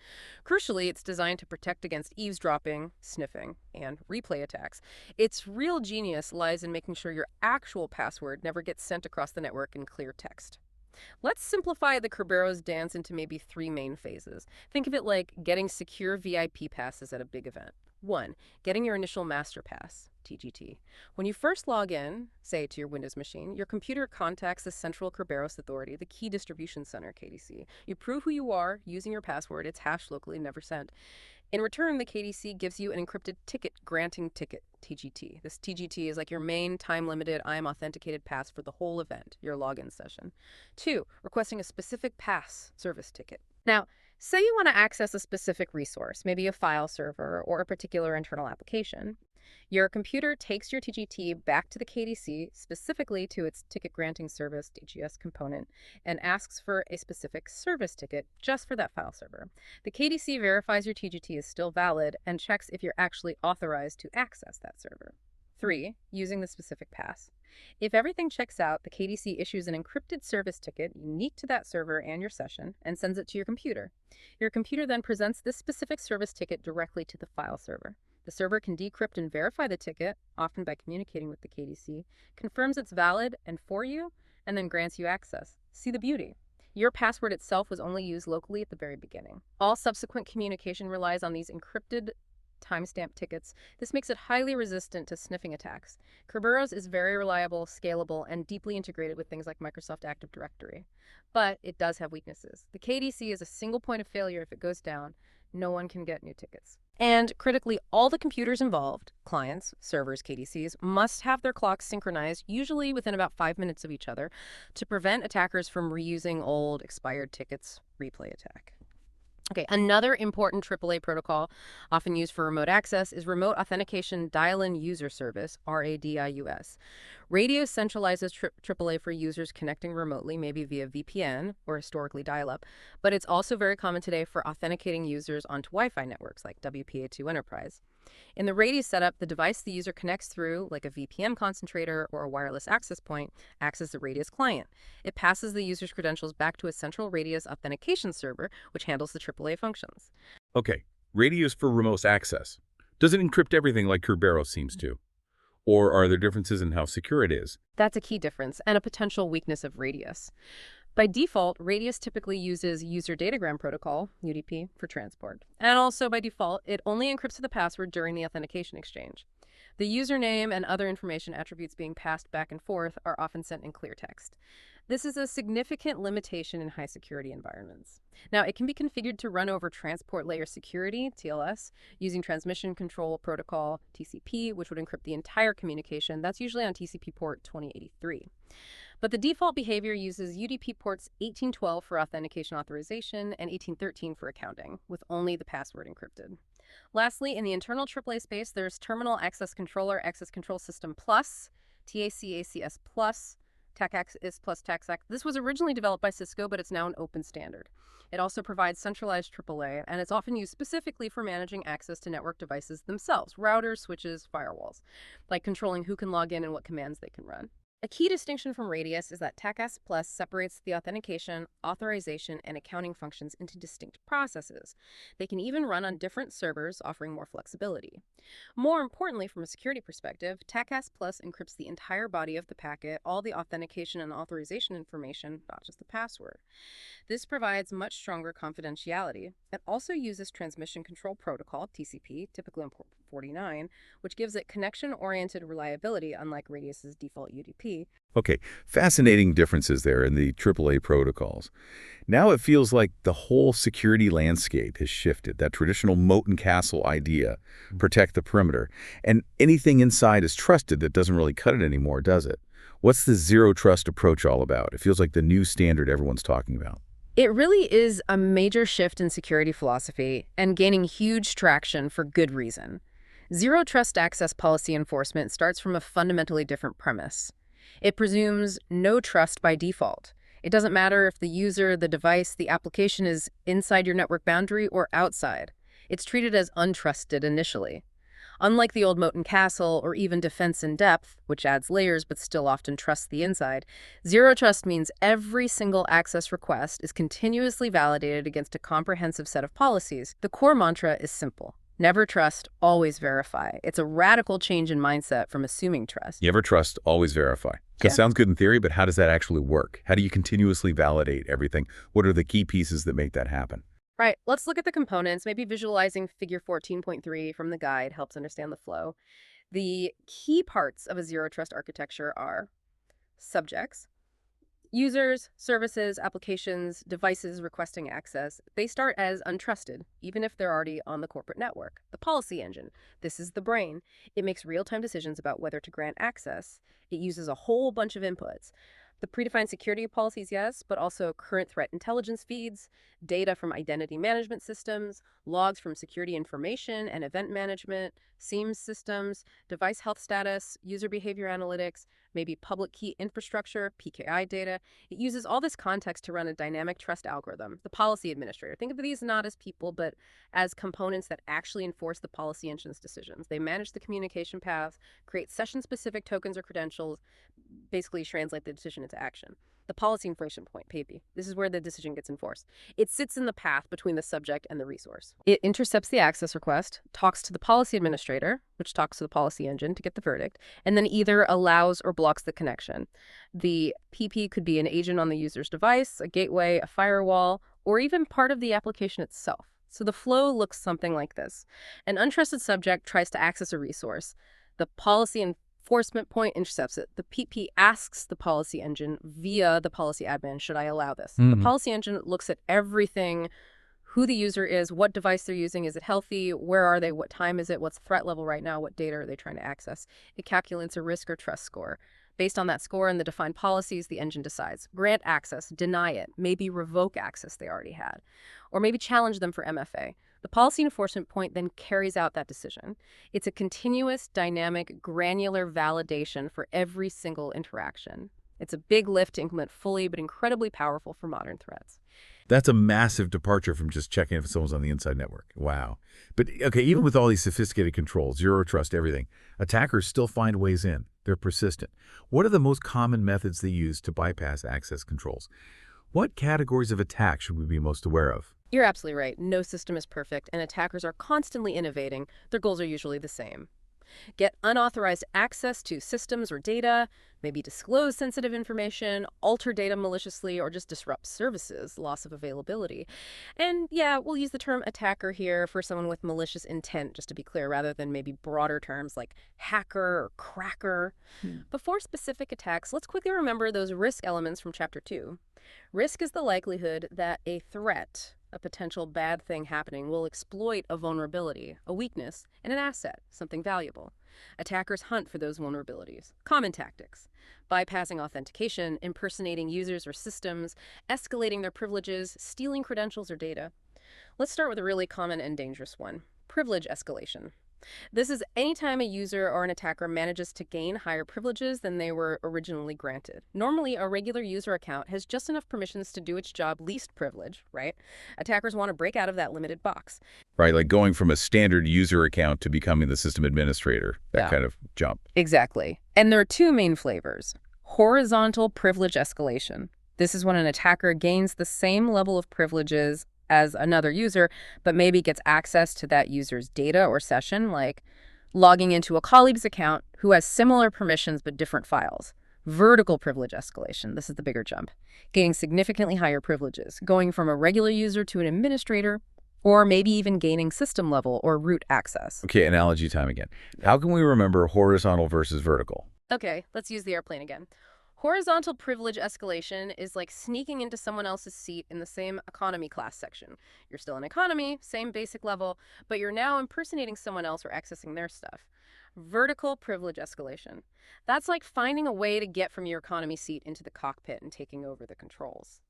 Crucially, it's designed to protect against eavesdropping, sniffing, and replay attacks. Its real genius lies in making sure your actual password never gets sent across the network in clear text. Let's simplify the Kerberos dance into maybe 3 main phases. Think of it like getting secure VIP passes at a big event. 1. Getting your initial master pass, TGT. When you first log in, say to your Windows machine, your computer contacts the Central Kerberos Authority, the Key Distribution Center, KDC. You prove who you are using your password. It's hashed locally, never sent. In return, the KDC gives you an encrypted ticket granting ticket, TGT. This TGT is like your main time-limited I am authenticated pass for the whole event, your login session. 2, requesting a specific pass service ticket. Now, say you want to access a specific resource, maybe a file server or a particular internal application. Your computer takes your TGT back to the KDC, specifically to its ticket granting service, DGS component, and asks for a specific service ticket just for that file server. The KDC verifies your TGT is still valid and checks if you're actually authorized to access that server. 3, using the specific pass. If everything checks out, the KDC issues an encrypted service ticket unique to that server and your session and sends it to your computer. Your computer then presents this specific service ticket directly to the file server. The server can decrypt and verify the ticket, often by communicating with the KDC, confirms it's valid and for you, and then grants you access. See the beauty? Your password itself was only used locally at the very beginning. All subsequent communication relies on these encrypted timestamp tickets. This makes it highly resistant to sniffing attacks. Kerberos is very reliable, scalable, and deeply integrated with things like Microsoft Active Directory. But it does have weaknesses. The KDC is a single point of failure. If it goes down, no one can get new tickets. And critically, all the computers involved, clients, servers, KDCs, must have their clocks synchronized, usually within about 5 minutes of each other, to prevent attackers from reusing old, expired tickets, replay attack. Okay, another important AAA protocol often used for remote access is Remote Authentication Dial-In User Service, RADIUS. Radius centralizes AAA for users connecting remotely, maybe via VPN or historically dial-up, but it's also very common today for authenticating users onto Wi-Fi networks like WPA2 Enterprise. In the Radius setup, the device the user connects through, like a VPN concentrator or a wireless access point, acts as the Radius client. It passes the user's credentials back to a central Radius authentication server, which handles the AAA functions. Okay, Radius for remote access. Does it encrypt everything like Kerberos seems to? Or are there differences in how secure it is? That's a key difference and a potential weakness of Radius. By default, Radius typically uses User Datagram Protocol, UDP, for transport. And also, by default, it only encrypts the password during the authentication exchange. The username and other information attributes being passed back and forth are often sent in clear text. This is a significant limitation in high-security environments. Now, it can be configured to run over Transport Layer Security, TLS, using Transmission Control Protocol, TCP, which would encrypt the entire communication. That's usually on TCP port 2083. But the default behavior uses UDP ports 1812 for authentication authorization and 1813 for accounting, with only the password encrypted. Lastly, in the internal AAA space, there's Terminal Access Controller Access Control System Plus, TACACS Plus, TACACS plus TACACS. This was originally developed by Cisco, but it's now an open standard. It also provides centralized AAA, and it's often used specifically for managing access to network devices themselves, routers, switches, firewalls, like controlling who can log in and what commands they can run. A key distinction from Radius is that TACACS Plus separates the authentication, authorization, and accounting functions into distinct processes. They can even run on different servers, offering more flexibility. More importantly, from a security perspective, TACACS Plus encrypts the entire body of the packet, all the authentication and authorization information, not just the password. This provides much stronger confidentiality. It also uses Transmission Control Protocol, TCP, typically in port 49, which gives it connection-oriented reliability, unlike Radius's default UDP. Okay, fascinating differences there in the AAA protocols. Now it feels like the whole security landscape has shifted. That traditional moat and castle idea, protect the perimeter, and anything inside is trusted that doesn't really cut it anymore, does it? What's the zero trust approach all about? It feels like the new standard everyone's talking about. It really is a major shift in security philosophy and gaining huge traction for good reason. Zero trust access policy enforcement starts from a fundamentally different premise. It presumes no trust by default. It doesn't matter if the user, the device, the application is inside your network boundary or outside. It's treated as untrusted initially. Unlike the old moat and castle or even defense in depth, which adds layers but still often trusts the inside, zero trust means every single access request is continuously validated against a comprehensive set of policies. The core mantra is simple. Never trust, always verify. It's a radical change in mindset from assuming trust. Never trust, always verify. That sounds good in theory, but how does that actually work? How do you continuously validate everything? What are the key pieces that make that happen? Right, let's look at the components. Maybe visualizing figure 14.3 from the guide helps understand the flow. The key parts of a zero trust architecture are subjects, users, services, applications, devices requesting access. They start as untrusted, even if they're already on the corporate network. The policy engine. This is the brain. It makes real-time decisions about whether to grant access. It uses a whole bunch of inputs. The predefined security policies, yes, but also current threat intelligence feeds, data from identity management systems, logs from security information and event management, SIEM systems, device health status, user behavior analytics, maybe public key infrastructure, PKI data. It uses all this context to run a dynamic trust algorithm. The policy administrator. Think of these not as people, but as components that actually enforce the policy engine's decisions. They manage the communication paths, create session-specific tokens or credentials, basically translate the decision into action. The policy enforcement point, PAPI. This is where the decision gets enforced. It sits in the path between the subject and the resource. It intercepts the access request, talks to the policy administrator, which talks to the policy engine to get the verdict, and then either allows or blocks the connection. The PP could be an agent on the user's device, a gateway, a firewall, or even part of the application itself. So the flow looks something like this. An untrusted subject tries to access a resource. The policy enforcement point intercepts it. The PP asks the policy engine via the policy admin, should I allow this? The policy engine looks at everything, who the user is, what device they're using, is it healthy, where are they, what time is it, what's the threat level right now, what data are they trying to access. It calculates a risk or trust score. Based on that score and the defined policies, the engine decides. Grant access, deny it, maybe revoke access they already had, or maybe challenge them for MFA. The policy enforcement point then carries out that decision. It's a continuous, dynamic, granular validation for every single interaction. It's a big lift to implement fully, but incredibly powerful for modern threats. That's a massive departure from just checking if someone's on the inside network. Wow. But, okay, even with all these sophisticated controls, zero trust, everything, attackers still find ways in. They're persistent. What are the most common methods they use to bypass access controls? What categories of attack should we be most aware of? You're absolutely right. No system is perfect, and attackers are constantly innovating. Their goals are usually the same. Get unauthorized access to systems or data, maybe disclose sensitive information, alter data maliciously, or just disrupt services, loss of availability. And yeah, we'll use the term attacker here for someone with malicious intent, just to be clear, rather than maybe broader terms like hacker or cracker. Before specific attacks, let's quickly remember those risk elements from Chapter 2. Risk is the likelihood that a threat, a potential bad thing happening, will exploit a vulnerability, a weakness, and an asset, something valuable. Attackers hunt for those vulnerabilities. Common tactics: bypassing authentication, impersonating users or systems, escalating their privileges, stealing credentials or data. Let's start with a really common and dangerous one: privilege escalation. This is anytime a user or an attacker manages to gain higher privileges than they were originally granted. Normally, a regular user account has just enough permissions to do its job, least privilege, right? Attackers want to break out of that limited box. Right, like going from a standard user account to becoming the system administrator, that kind of jump. Exactly. And there are two main flavors: horizontal privilege escalation. This is when an attacker gains the same level of privileges as another user, but maybe gets access to that user's data or session, like logging into a colleague's account who has similar permissions but different files. Vertical privilege escalation, this is the bigger jump, gaining significantly higher privileges, going from a regular user to an administrator, or maybe even gaining system level or root access. Okay, analogy time again. How can we remember horizontal versus vertical? Okay, let's use the airplane again. Horizontal privilege escalation is like sneaking into someone else's seat in the same economy class section. You're still in economy, same basic level, but you're now impersonating someone else or accessing their stuff. Vertical privilege escalation. That's like finding a way to get from your economy seat into the cockpit and taking over the controls.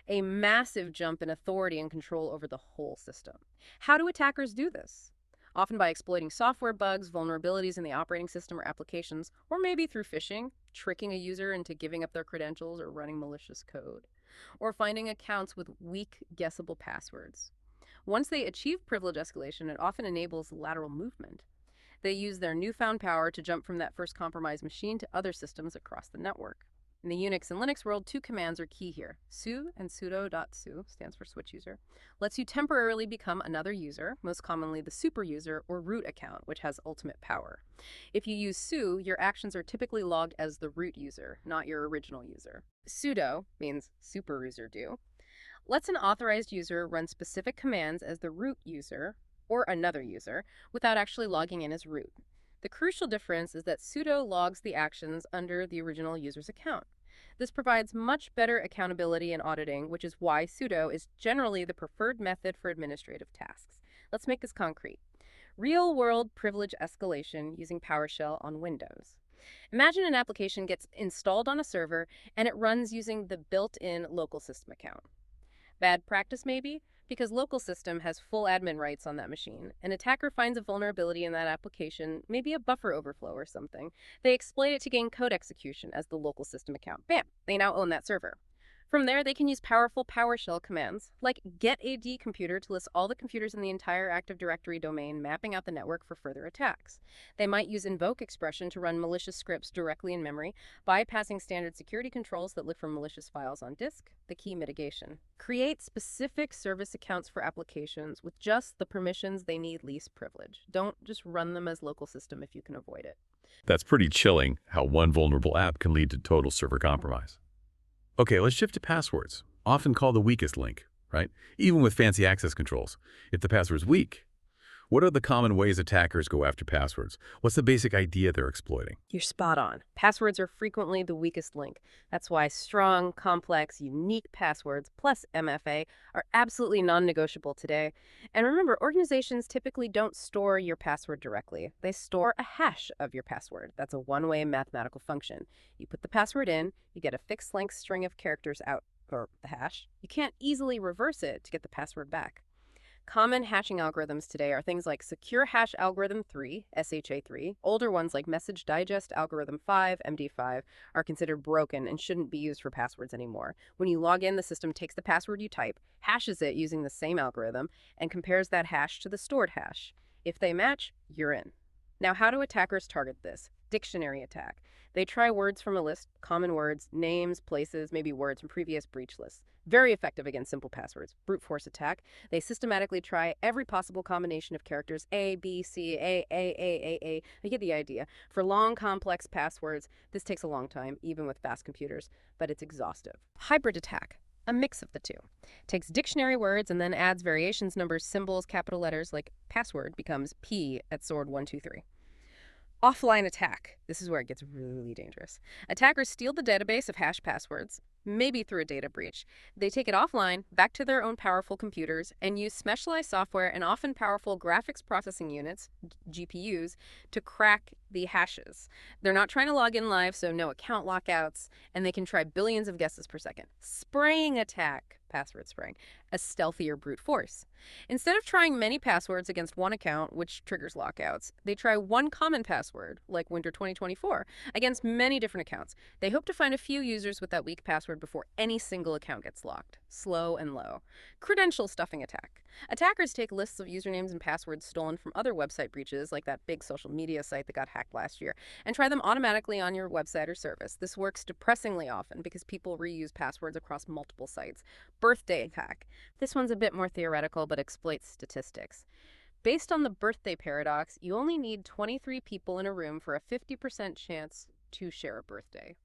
A massive jump in authority and control over the whole system. How do attackers do this? Often by exploiting software bugs, vulnerabilities in the operating system or applications, or maybe through phishing, tricking a user into giving up their credentials or running malicious code, or finding accounts with weak, guessable passwords. Once they achieve privilege escalation, it often enables lateral movement. They use their newfound power to jump from that first compromised machine to other systems across the network. In the Unix and Linux world, two commands are key here. Su and sudo.su, stands for switch user, lets you temporarily become another user, most commonly the super user or root account, which has ultimate power. If you use su, your actions are typically logged as the root user, not your original user. Sudo means super user do, lets an authorized user run specific commands as the root user or another user without actually logging in as root. The crucial difference is that sudo logs the actions under the original user's account. This provides much better accountability and auditing, which is why sudo is generally the preferred method for administrative tasks. Let's make this concrete. Real-world privilege escalation using PowerShell on Windows. Imagine an application gets installed on a server and it runs using the built-in local system account. Bad practice maybe? Because local system has full admin rights on that machine. An attacker finds a vulnerability in that application, maybe a buffer overflow or something. They exploit it to gain code execution as the local system account. Bam! They now own that server. From there, they can use powerful PowerShell commands, like getAdComputer to list all the computers in the entire Active Directory domain, mapping out the network for further attacks. They might use invoke expression to run malicious scripts directly in memory, bypassing standard security controls that look for malicious files on disk, the key mitigation. Create specific service accounts for applications with just the permissions they need least privilege. Don't just run them as local system if you can avoid it. That's pretty chilling, how one vulnerable app can lead to total server compromise. Okay, let's shift to passwords, often called the weakest link, right? Even with fancy access controls. If the password's weak, what are the common ways attackers go after passwords? What's the basic idea they're exploiting? You're spot on. Passwords are frequently the weakest link. That's why strong, complex, unique passwords, plus MFA, are absolutely non-negotiable today. And remember, organizations typically don't store your password directly. They store a hash of your password. That's a one-way mathematical function. You put the password in, you get a fixed length string of characters out, or the hash. You can't easily reverse it to get the password back. Common hashing algorithms today are things like Secure Hash Algorithm 3, SHA-3. Older ones like Message Digest Algorithm 5, MD5, are considered broken and shouldn't be used for passwords anymore. When you log in, the system takes the password you type, hashes it using the same algorithm, and compares that hash to the stored hash. If they match, you're in. Now, how do attackers target this? Dictionary attack. They try words from a list, common words, names, places, maybe words from previous breach lists. Very effective against simple passwords. Brute force attack. They systematically try every possible combination of characters A, B, C, A. You get the idea. For long, complex passwords, this takes a long time, even with fast computers, but it's exhaustive. Hybrid attack. A mix of the two. Takes dictionary words and then adds variations, numbers, symbols, capital letters, like password becomes P at sword 123. Offline attack. This is where it gets really dangerous. Attackers steal the database of hash passwords, maybe through a data breach. They take it offline, back to their own powerful computers, and use specialized software and often powerful graphics processing units, GPUs, to crack the hashes. They're not trying to log in live, so no account lockouts, and they can try billions of guesses per second. Spraying attack. Password spraying. A stealthier brute force. Instead of trying many passwords against one account, which triggers lockouts, they try one common password, like Winter 2024, against many different accounts. They hope to find a few users with that weak password before any single account gets locked. Slow and low. Credential stuffing attack. Attackers take lists of usernames and passwords stolen from other website breaches, like that big social media site that got hacked last year, and try them automatically on your website or service. This works depressingly often because people reuse passwords across multiple sites. Birthday attack. This one's a bit more theoretical, but exploits statistics. Based on the birthday paradox, you only need 23 people in a room for a 50% chance to share a birthday.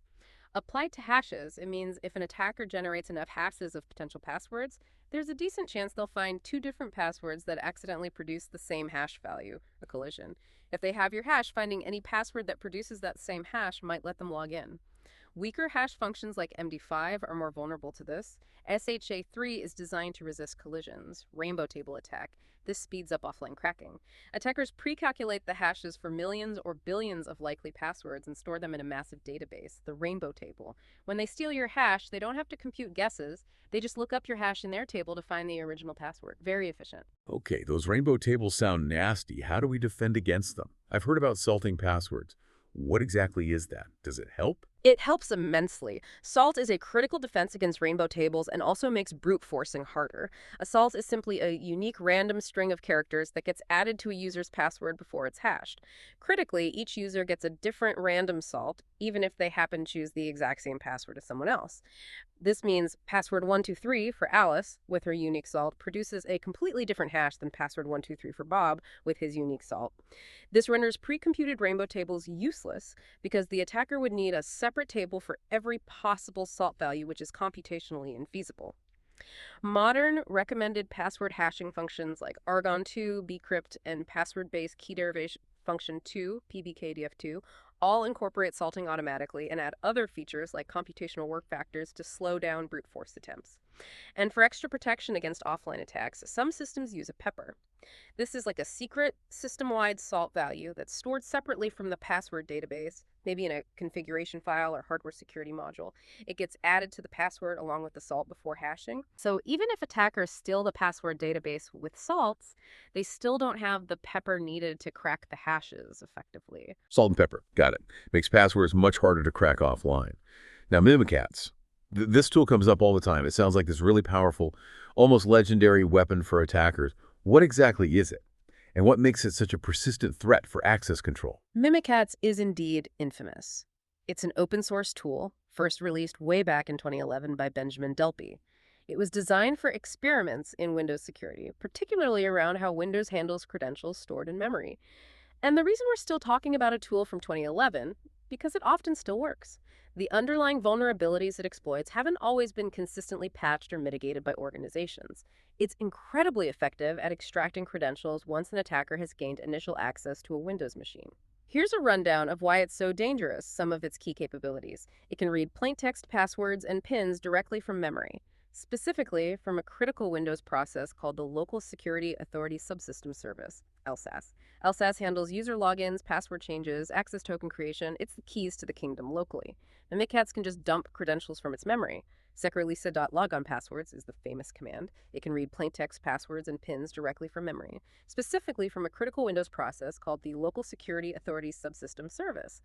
Applied to hashes, it means if an attacker generates enough hashes of potential passwords, there's a decent chance they'll find two different passwords that accidentally produce the same hash value, a collision. If they have your hash, finding any password that produces that same hash might let them log in. Weaker hash functions like MD5 are more vulnerable to this. SHA-3 is designed to resist collisions. Rainbow table attack. This speeds up offline cracking. Attackers pre-calculate the hashes for millions or billions of likely passwords and store them in a massive database, the rainbow table. When they steal your hash, they don't have to compute guesses. They just look up your hash in their table to find the original password. Very efficient. Okay, those rainbow tables sound nasty. How do we defend against them? I've heard about salting passwords. What exactly is that? Does it help? It helps immensely. Salt is a critical defense against rainbow tables and also makes brute forcing harder. A salt is simply a unique random string of characters that gets added to a user's password before it's hashed. Critically, each user gets a different random salt, even if they happen to choose the exact same password as someone else. This means password 123 for Alice with her unique salt produces a completely different hash than password 123 for Bob with his unique salt. This renders pre-computed rainbow tables useless because the attacker would need a separate table for every possible salt value, which is computationally infeasible. Modern recommended password hashing functions like Argon2, bcrypt, and password-based key derivation function 2, PBKDF2, all incorporate salting automatically and add other features like computational work factors to slow down brute force attempts. And for extra protection against offline attacks, some systems use a pepper. This is like a secret system-wide salt value that's stored separately from the password database, maybe in a configuration file or hardware security module. It gets added to the password along with the salt before hashing. So even if attackers steal the password database with salts, they still don't have the pepper needed to crack the hashes effectively. Salt and pepper. Got it. Makes passwords much harder to crack offline. Now, Mimikatz. This tool comes up all the time. It sounds like this really powerful, almost legendary weapon for attackers. What exactly is it? And what makes it such a persistent threat for access control? Mimikatz is indeed infamous. It's an open source tool, first released way back in 2011 by Benjamin Delpy. It was designed for experiments in Windows security, particularly around how Windows handles credentials stored in memory. And the reason we're still talking about a tool from 2011, because it often still works. The underlying vulnerabilities it exploits haven't always been consistently patched or mitigated by organizations. It's incredibly effective at extracting credentials once an attacker has gained initial access to a Windows machine. Here's a rundown of why it's so dangerous, some of its key capabilities. It can read plaintext passwords and PINs directly from memory, specifically from a critical Windows process called the Local Security Authority Subsystem Service, LSAS. LSAS handles user logins, password changes, access token creation. It's the keys to the kingdom locally. Mimikatz can just dump credentials from its memory. Securelisa.logonpasswords is the famous command. It can read plaintext passwords and pins directly from memory, specifically from a critical Windows process called the Local Security Authority Subsystem Service.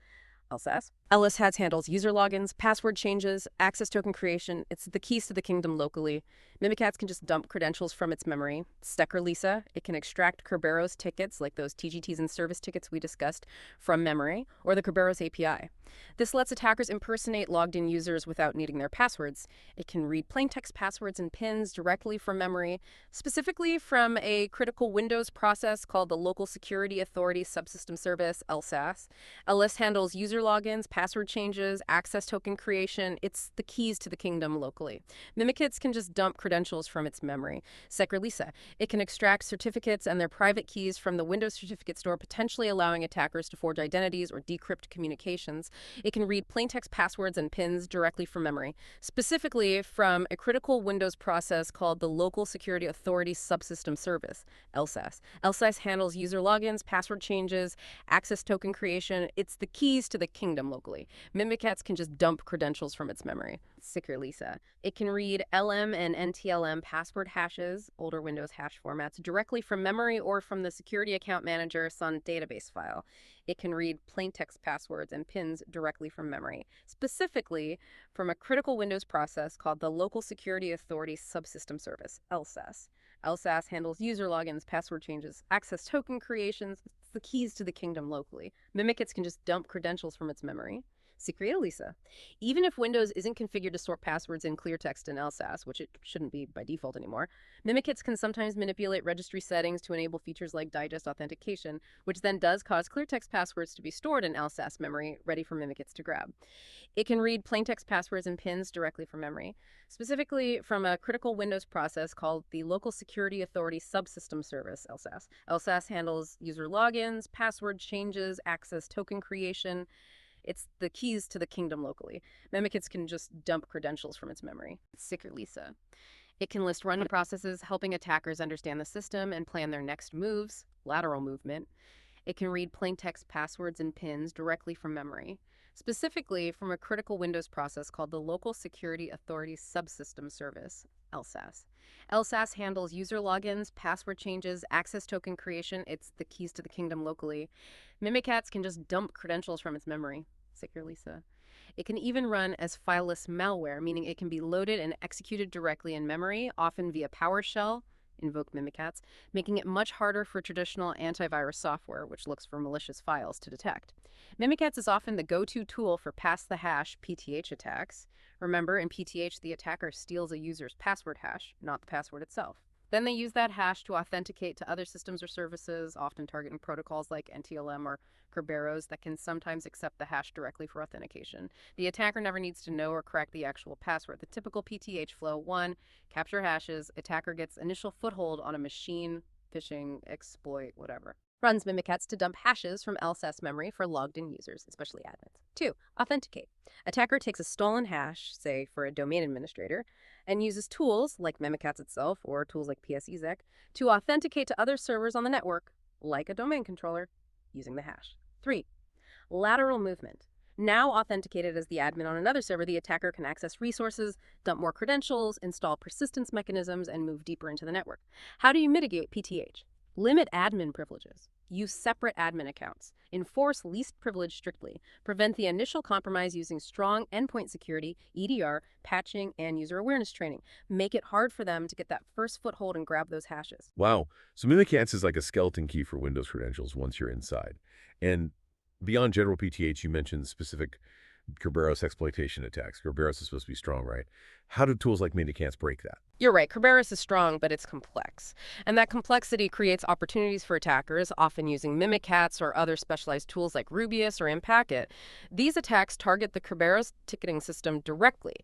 LSAS. LSAS handles user logins, password changes, access token creation. It's the keys to the kingdom locally. Mimikatz can just dump credentials from its memory. Stecker-Lisa, it can extract Kerberos tickets, like those TGTs and service tickets we discussed, from memory, or the Kerberos API. This lets attackers impersonate logged-in users without needing their passwords. It can read plaintext passwords and pins directly from memory, specifically from a critical Windows process called the Local Security Authority Subsystem Service, LSAS. LS handles user logins, password changes, access token creation. It's the keys to the kingdom locally. Mimikatz can just dump credentials from its memory. Securelisa, it can extract certificates and their private keys from the Windows certificate store, potentially allowing attackers to forge identities or decrypt communications. It can read plaintext passwords and pins directly from memory, specifically from a critical Windows process called the Local Security Authority Subsystem Service, LSAS. LSAS handles user logins, password changes, access token creation. It's the keys to the kingdom locally. Mimikatz can just dump credentials from its memory. Securelisa, it can read LM and NTLM password hashes, older Windows hash formats, directly from memory or from the Security Account Manager SUN database file. It can read plaintext passwords and pins directly from memory, specifically from a critical Windows process called the Local Security Authority Subsystem Service, LSAS. LSAS handles user logins, password changes, access token creations. It's the keys to the kingdom locally. Mimikatz can just dump credentials from its memory. Securelisa. Even if Windows isn't configured to store passwords in clear text in LSAS, which it shouldn't be by default anymore, Mimikatz can sometimes manipulate registry settings to enable features like digest authentication, which then does cause clear text passwords to be stored in LSAS memory, ready for Mimikatz to grab. It can read plaintext passwords and pins directly from memory, specifically from a critical Windows process called the Local Security Authority Subsystem Service, LSAS. LSAS handles user logins, password changes, access token creation. It's the keys to the kingdom locally. Mimikatz can just dump credentials from its memory. Securelisa. It can list run processes, helping attackers understand the system and plan their next moves, lateral movement. It can read plaintext passwords and pins directly from memory, specifically from a critical Windows process called the Local Security Authority Subsystem Service, LSAS. LSAS handles user logins, password changes, access token creation. It's the keys to the kingdom locally. Mimikatz can just dump credentials from its memory. Securelisa. It can even run as fileless malware, meaning it can be loaded and executed directly in memory, often via PowerShell, invoke Mimikatz, making it much harder for traditional antivirus software, which looks for malicious files, to detect. Mimikatz is often the go-to tool for pass-the-hash PTH attacks. Remember, in PTH, the attacker steals a user's password hash, not the password itself. Then they use that hash to authenticate to other systems or services, often targeting protocols like NTLM or Kerberos that can sometimes accept the hash directly for authentication. The attacker never needs to know or crack the actual password. The typical PTH flow: 1, capture hashes, attacker gets initial foothold on a machine, phishing, exploit, whatever. Runs Mimikatz to dump hashes from LSAS memory for logged-in users, especially admins. 2, authenticate. Attacker takes a stolen hash, say for a domain administrator, and uses tools like Mimikatz itself or tools like PSExec to authenticate to other servers on the network, like a domain controller, using the hash. 3, lateral movement. Now authenticated as the admin on another server, the attacker can access resources, dump more credentials, install persistence mechanisms, and move deeper into the network. How do you mitigate PTH? Limit admin privileges. Use separate admin accounts. Enforce least privilege strictly. Prevent the initial compromise using strong endpoint security, EDR, patching, and user awareness training. Make it hard for them to get that first foothold and grab those hashes. Wow. So Mimikatz is like a skeleton key for Windows credentials once you're inside. And beyond general PTH, you mentioned specific Kerberos exploitation attacks. Kerberos is supposed to be strong, right? How do tools like Mimikatz break that? You're right, Kerberos is strong, but it's complex. And that complexity creates opportunities for attackers, often using Mimikatz or other specialized tools like Rubius or Impacket. These attacks target the Kerberos ticketing system directly,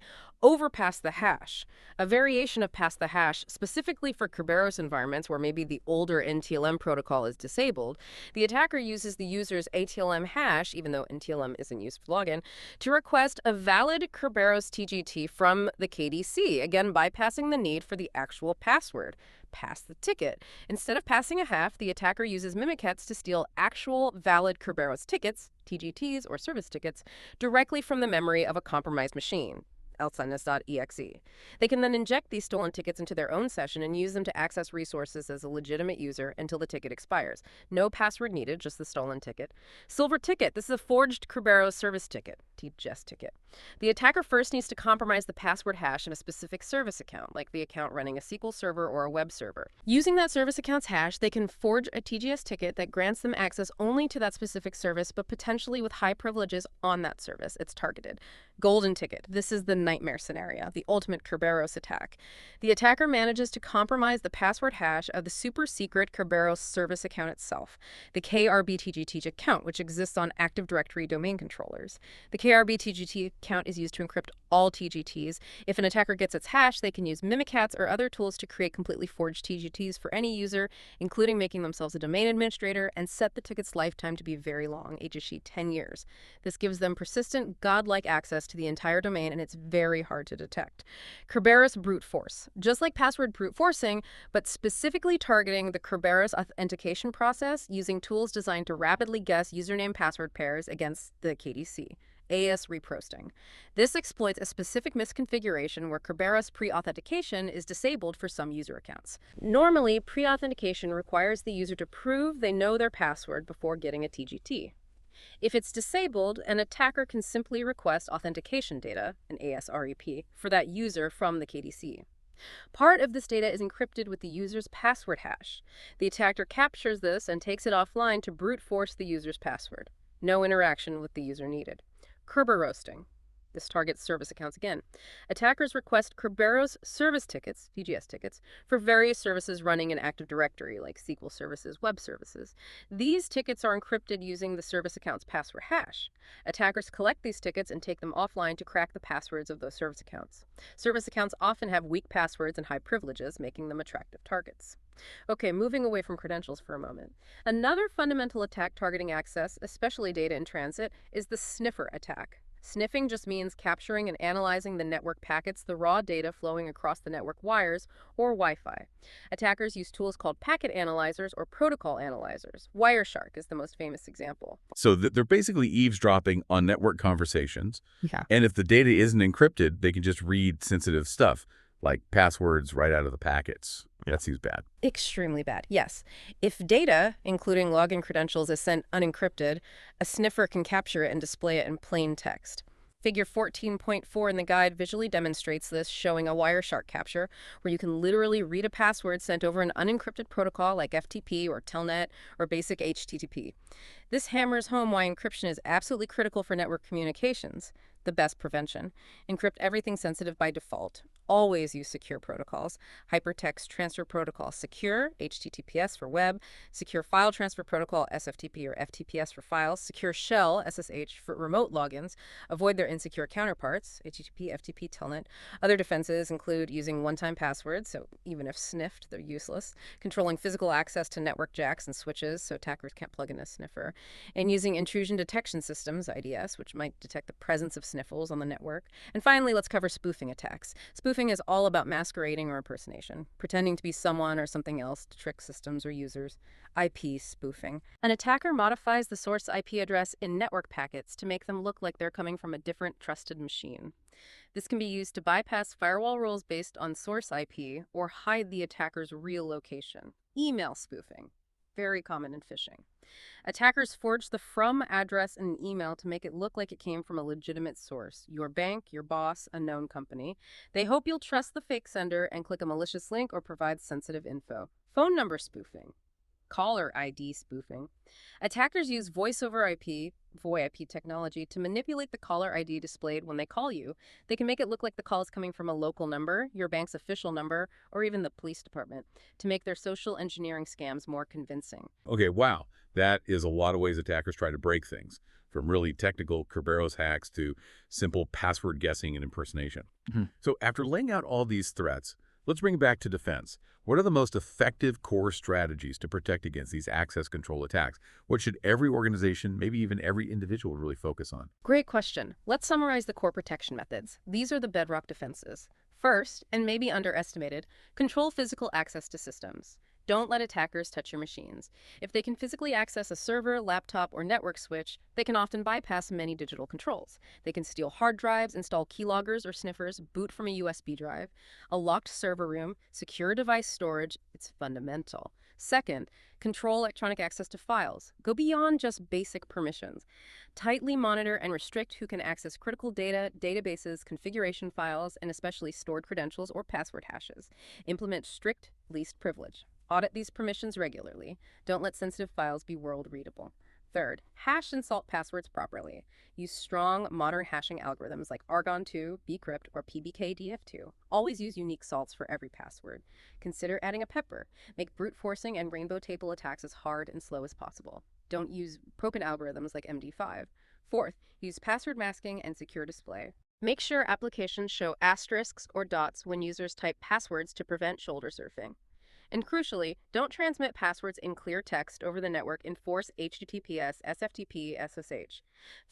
over past the hash. A variation of past the hash, specifically for Kerberos environments where maybe the older NTLM protocol is disabled, the attacker uses the user's ATLM hash, even though NTLM isn't used for login, to request a valid Kerberos TGT from the KDC, again bypassing the need for the actual password. Pass the ticket. Instead of passing a hash, the attacker uses Mimikatz to steal actual valid Kerberos tickets, TGTs or service tickets, directly from the memory of a compromised machine. Alzheimer's.exe. They can then inject these stolen tickets into their own session and use them to access resources as a legitimate user until the ticket expires. No password needed, just the stolen ticket. Silver ticket. This is a forged Kerberos service ticket, TGS ticket. The attacker first needs to compromise the password hash of a specific service account, like the account running a SQL server or a web server. Using that service account's hash, they can forge a TGS ticket that grants them access only to that specific service, but potentially with high privileges on that service. It's targeted. Golden ticket. This is the nightmare scenario, the ultimate Kerberos attack. The attacker manages to compromise the password hash of the super secret Kerberos service account itself, the KRBTGT account, which exists on Active Directory domain controllers. The KRBTGT account is used to encrypt all TGTs. If an attacker gets its hash, they can use Mimikatz or other tools to create completely forged TGTs for any user, including making themselves a domain administrator, and set the ticket's lifetime to be very long, HSH 10 years. This gives them persistent, godlike access to the entire domain, and it's very hard to detect. Kerberos brute force. Just like password brute forcing, but specifically targeting the Kerberos authentication process using tools designed to rapidly guess username-password pairs against the KDC. AS reposting. This exploits a specific misconfiguration where Kerberos pre-authentication is disabled for some user accounts. Normally, pre-authentication requires the user to prove they know their password before getting a TGT. If it's disabled, an attacker can simply request authentication data, an ASREP, for that user from the KDC. Part of this data is encrypted with the user's password hash. The attacker captures this and takes it offline to brute force the user's password. No interaction with the user needed. Kerberosting. This targets service accounts again. Attackers request Kerberos service tickets, TGS tickets, for various services running in Active Directory, like SQL services, web services. These tickets are encrypted using the service account's password hash. Attackers collect these tickets and take them offline to crack the passwords of those service accounts. Service accounts often have weak passwords and high privileges, making them attractive targets. Okay, moving away from credentials for a moment. Another fundamental attack targeting access, especially data in transit, is the sniffer attack. Sniffing just means capturing and analyzing the network packets, the raw data flowing across the network wires, or Wi-Fi. Attackers use tools called packet analyzers or protocol analyzers. Wireshark is the most famous example. So they're basically eavesdropping on network conversations. Yeah. And if the data isn't encrypted, they can just read sensitive stuff, like passwords right out of the packets. That seems bad. Extremely bad, yes. If data, including login credentials, is sent unencrypted, a sniffer can capture it and display it in plain text. Figure 14.4 in the guide visually demonstrates this, showing a Wireshark capture, where you can literally read a password sent over an unencrypted protocol like FTP or Telnet or basic HTTP. This hammers home why encryption is absolutely critical for network communications. The best prevention. Encrypt everything sensitive by default. Always use secure protocols. Hypertext Transfer Protocol Secure, HTTPS for web. Secure File Transfer Protocol, SFTP or FTPS for files. Secure Shell, SSH for remote logins. Avoid their insecure counterparts, HTTP, FTP, Telnet. Other defenses include using one-time passwords, so even if sniffed, they're useless. Controlling physical access to network jacks and switches, so attackers can't plug in a sniffer. And using intrusion detection systems, IDS, which might detect the presence of sniffles on the network. And finally, let's cover spoofing attacks. Spoofing is all about masquerading or impersonation, pretending to be someone or something else to trick systems or users. IP spoofing. An attacker modifies the source IP address in network packets to make them look like they're coming from a different trusted machine. This can be used to bypass firewall rules based on source IP or hide the attacker's real location. Email spoofing. Very common in phishing. Attackers forge the from address in an email to make it look like it came from a legitimate source, your bank, your boss, a known company. They hope you'll trust the fake sender and click a malicious link or provide sensitive info. Phone number spoofing. Caller ID spoofing. Attackers use voice over IP, VoIP technology, to manipulate the caller ID displayed when they call you. They can make it look like the call is coming from a local number, your bank's official number, or even the police department, to make their social engineering scams more convincing. Okay, wow. That is a lot of ways attackers try to break things, from really technical Kerberos hacks to simple password guessing and impersonation. So after laying out all these threats, let's bring it back to defense. What are the most effective core strategies to protect against these access control attacks? What should every organization, maybe even every individual, really focus on? Great question. Let's summarize the core protection methods. These are the bedrock defenses. First, and maybe underestimated, control physical access to systems. Don't let attackers touch your machines. If they can physically access a server, laptop, or network switch, they can often bypass many digital controls. They can steal hard drives, install keyloggers or sniffers, boot from a USB drive, a locked server room, secure device storage. It's fundamental. Second, control electronic access to files. Go beyond just basic permissions. Tightly monitor and restrict who can access critical data, databases, configuration files, and especially stored credentials or password hashes. Implement strict least privilege. Audit these permissions regularly. Don't let sensitive files be world readable. Third, hash and salt passwords properly. Use strong, modern hashing algorithms like Argon2, bcrypt, or PBKDF2. Always use unique salts for every password. Consider adding a pepper. Make brute forcing and rainbow table attacks as hard and slow as possible. Don't use broken algorithms like MD5. Fourth, use password masking and secure display. Make sure applications show asterisks or dots when users type passwords to prevent shoulder surfing. And crucially, don't transmit passwords in clear text over the network. Enforce HTTPS, SFTP, SSH.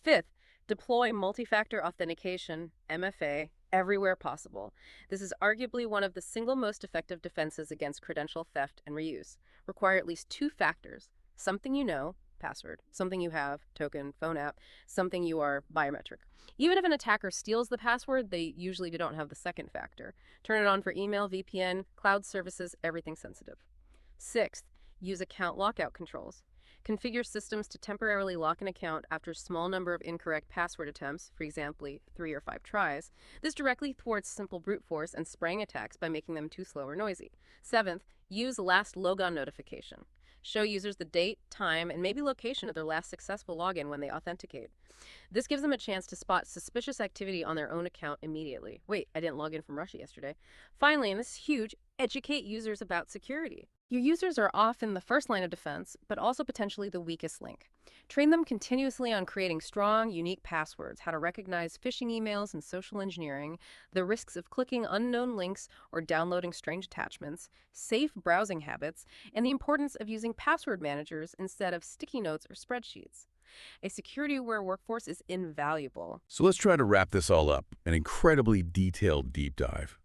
Fifth, deploy multi-factor authentication, MFA, everywhere possible. This is arguably one of the single most effective defenses against credential theft and reuse. Require at least 2 factors: something you know, password, something you have, token, phone app, something you are, biometric. Even if an attacker steals the password, they usually don't have the second factor. Turn it on for email, VPN, cloud services, everything sensitive. Sixth, use account lockout controls. Configure systems to temporarily lock an account after a small number of incorrect password attempts, for example, 3 or 5 tries. This directly thwarts simple brute force and spraying attacks by making them too slow or noisy. Seventh, use last logon notification. Show users the date, time, and maybe location of their last successful login when they authenticate. This gives them a chance to spot suspicious activity on their own account immediately. Wait, I didn't log in from Russia yesterday. Finally, and this is huge, educate users about security. Your users are often the first line of defense, but also potentially the weakest link. Train them continuously on creating strong, unique passwords, how to recognize phishing emails and social engineering, the risks of clicking unknown links or downloading strange attachments, safe browsing habits, and the importance of using password managers instead of sticky notes or spreadsheets. A security-aware workforce is invaluable. So let's try to wrap this all up, an incredibly detailed deep dive.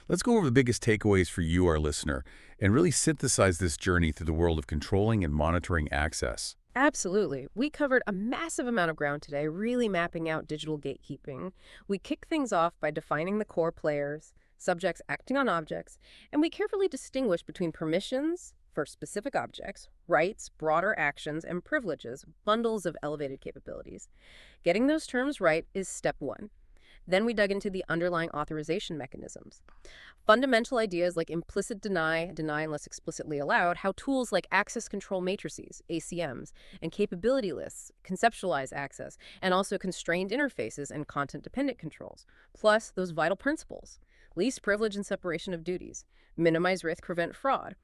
Let's go over the biggest takeaways for you, our listener, and really synthesize this journey through the world of controlling and monitoring access. Absolutely. We covered a massive amount of ground today, really mapping out digital gatekeeping. We kicked things off by defining the core players, subjects acting on objects, and we carefully distinguished between permissions for specific objects, rights, broader actions, and privileges, bundles of elevated capabilities. Getting those terms right is step 1. Then we dug into the underlying authorization mechanisms. Fundamental ideas like implicit deny unless explicitly allowed, how tools like access control matrices, ACMs, and capability lists conceptualize access, and also constrained interfaces and content-dependent controls, plus those vital principles: least privilege and separation of duties, minimize risk, prevent fraud.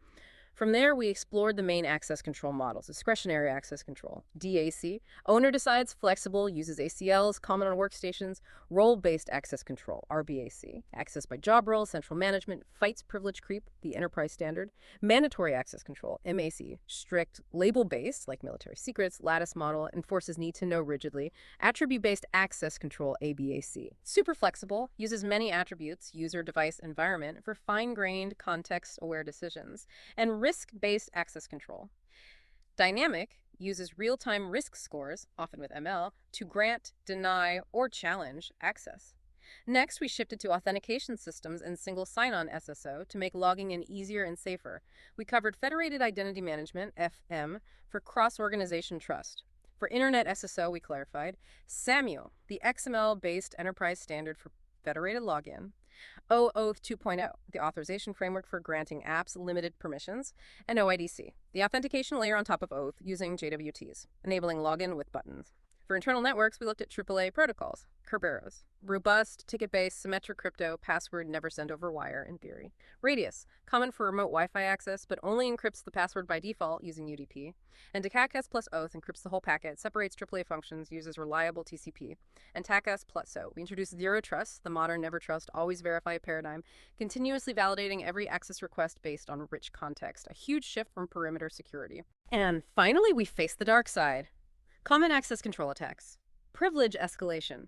From there, we explored the main access control models: discretionary access control, DAC, owner decides, flexible, uses ACLs, common on workstations; role-based access control, RBAC, access by job role, central management, fights privilege creep, the enterprise standard; mandatory access control, MAC, strict, label-based, like military secrets, lattice model, enforces need to know rigidly; attribute-based access control, ABAC, super flexible, uses many attributes, user, device, environment, for fine-grained, context-aware decisions; and risk-based access control. Dynamic uses real-time risk scores, often with ML, to grant, deny, or challenge access. Next, we shifted to authentication systems and single sign-on SSO to make logging in easier and safer. We covered federated identity management, FM, for cross-organization trust. For Internet SSO, we clarified SAMU, the XML-based enterprise standard for federated login; OAuth 2.0, the authorization framework for granting apps limited permissions; and OIDC, the authentication layer on top of Oath using JWTs, enabling login with buttons. For internal networks, we looked at AAA protocols, Kerberos, robust, ticket-based, symmetric crypto, password never sent over wire in theory; Radius, common for remote Wi-Fi access, but only encrypts the password by default using UDP; and DKAS plus Oath encrypts the whole packet, separates AAA functions, uses reliable TCP; and TACAS plus SO. We introduced Zero Trust, the modern never trust, always verify paradigm, continuously validating every access request based on rich context, a huge shift from perimeter security. And finally, we faced the dark side. Common access control attacks. Privilege escalation.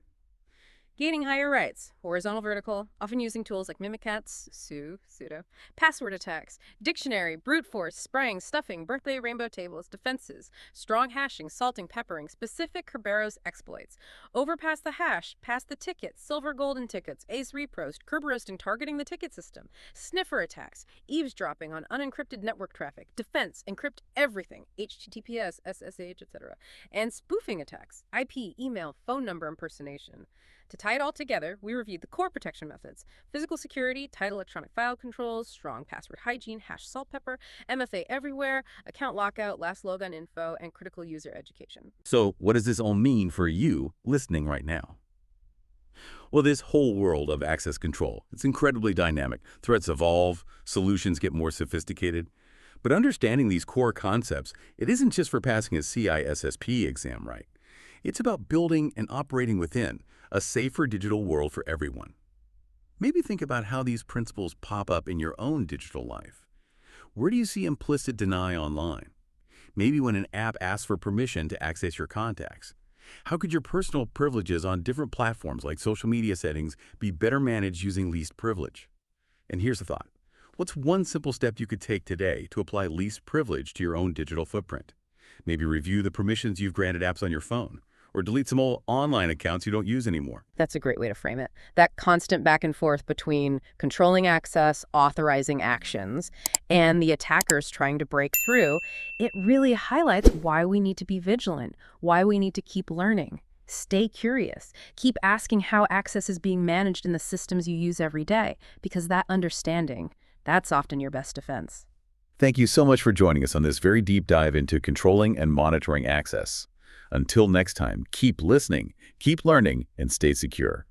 Gaining higher rights, horizontal, vertical, often using tools like mimikatz, sudo, password attacks, dictionary, brute force, spraying, stuffing, birthday rainbow tables, defenses, strong hashing, salting, peppering, specific Kerberos exploits, overpass the hash, pass the ticket, silver golden tickets, ace repros, Kerberos targeting the ticket system, sniffer attacks, eavesdropping on unencrypted network traffic, defense, encrypt everything, HTTPS, SSH, etc., and spoofing attacks, IP, email, phone number impersonation. To tie it all together, we reviewed the core protection methods: physical security, tight electronic file controls, strong password hygiene, hash salt pepper, MFA everywhere, account lockout, last logon info, and critical user education. So what does this all mean for you listening right now? Well, this whole world of access control, it's incredibly dynamic. Threats evolve, solutions get more sophisticated. But understanding these core concepts, it isn't just for passing a CISSP exam, right? It's about building and operating within a safer digital world for everyone. Maybe think about how these principles pop up in your own digital life. Where do you see implicit deny online? Maybe when an app asks for permission to access your contacts. How could your personal privileges on different platforms like social media settings be better managed using least privilege? And here's the thought. What's one simple step you could take today to apply least privilege to your own digital footprint? Maybe review the permissions you've granted apps on your phone, or delete some old online accounts you don't use anymore. That's a great way to frame it. That constant back and forth between controlling access, authorizing actions, and the attackers trying to break through, it really highlights why we need to be vigilant, why we need to keep learning. Stay curious. Keep asking how access is being managed in the systems you use every day, because that understanding, that's often your best defense. Thank you so much for joining us on this very deep dive into controlling and monitoring access. Until next time, keep listening, keep learning, and stay secure.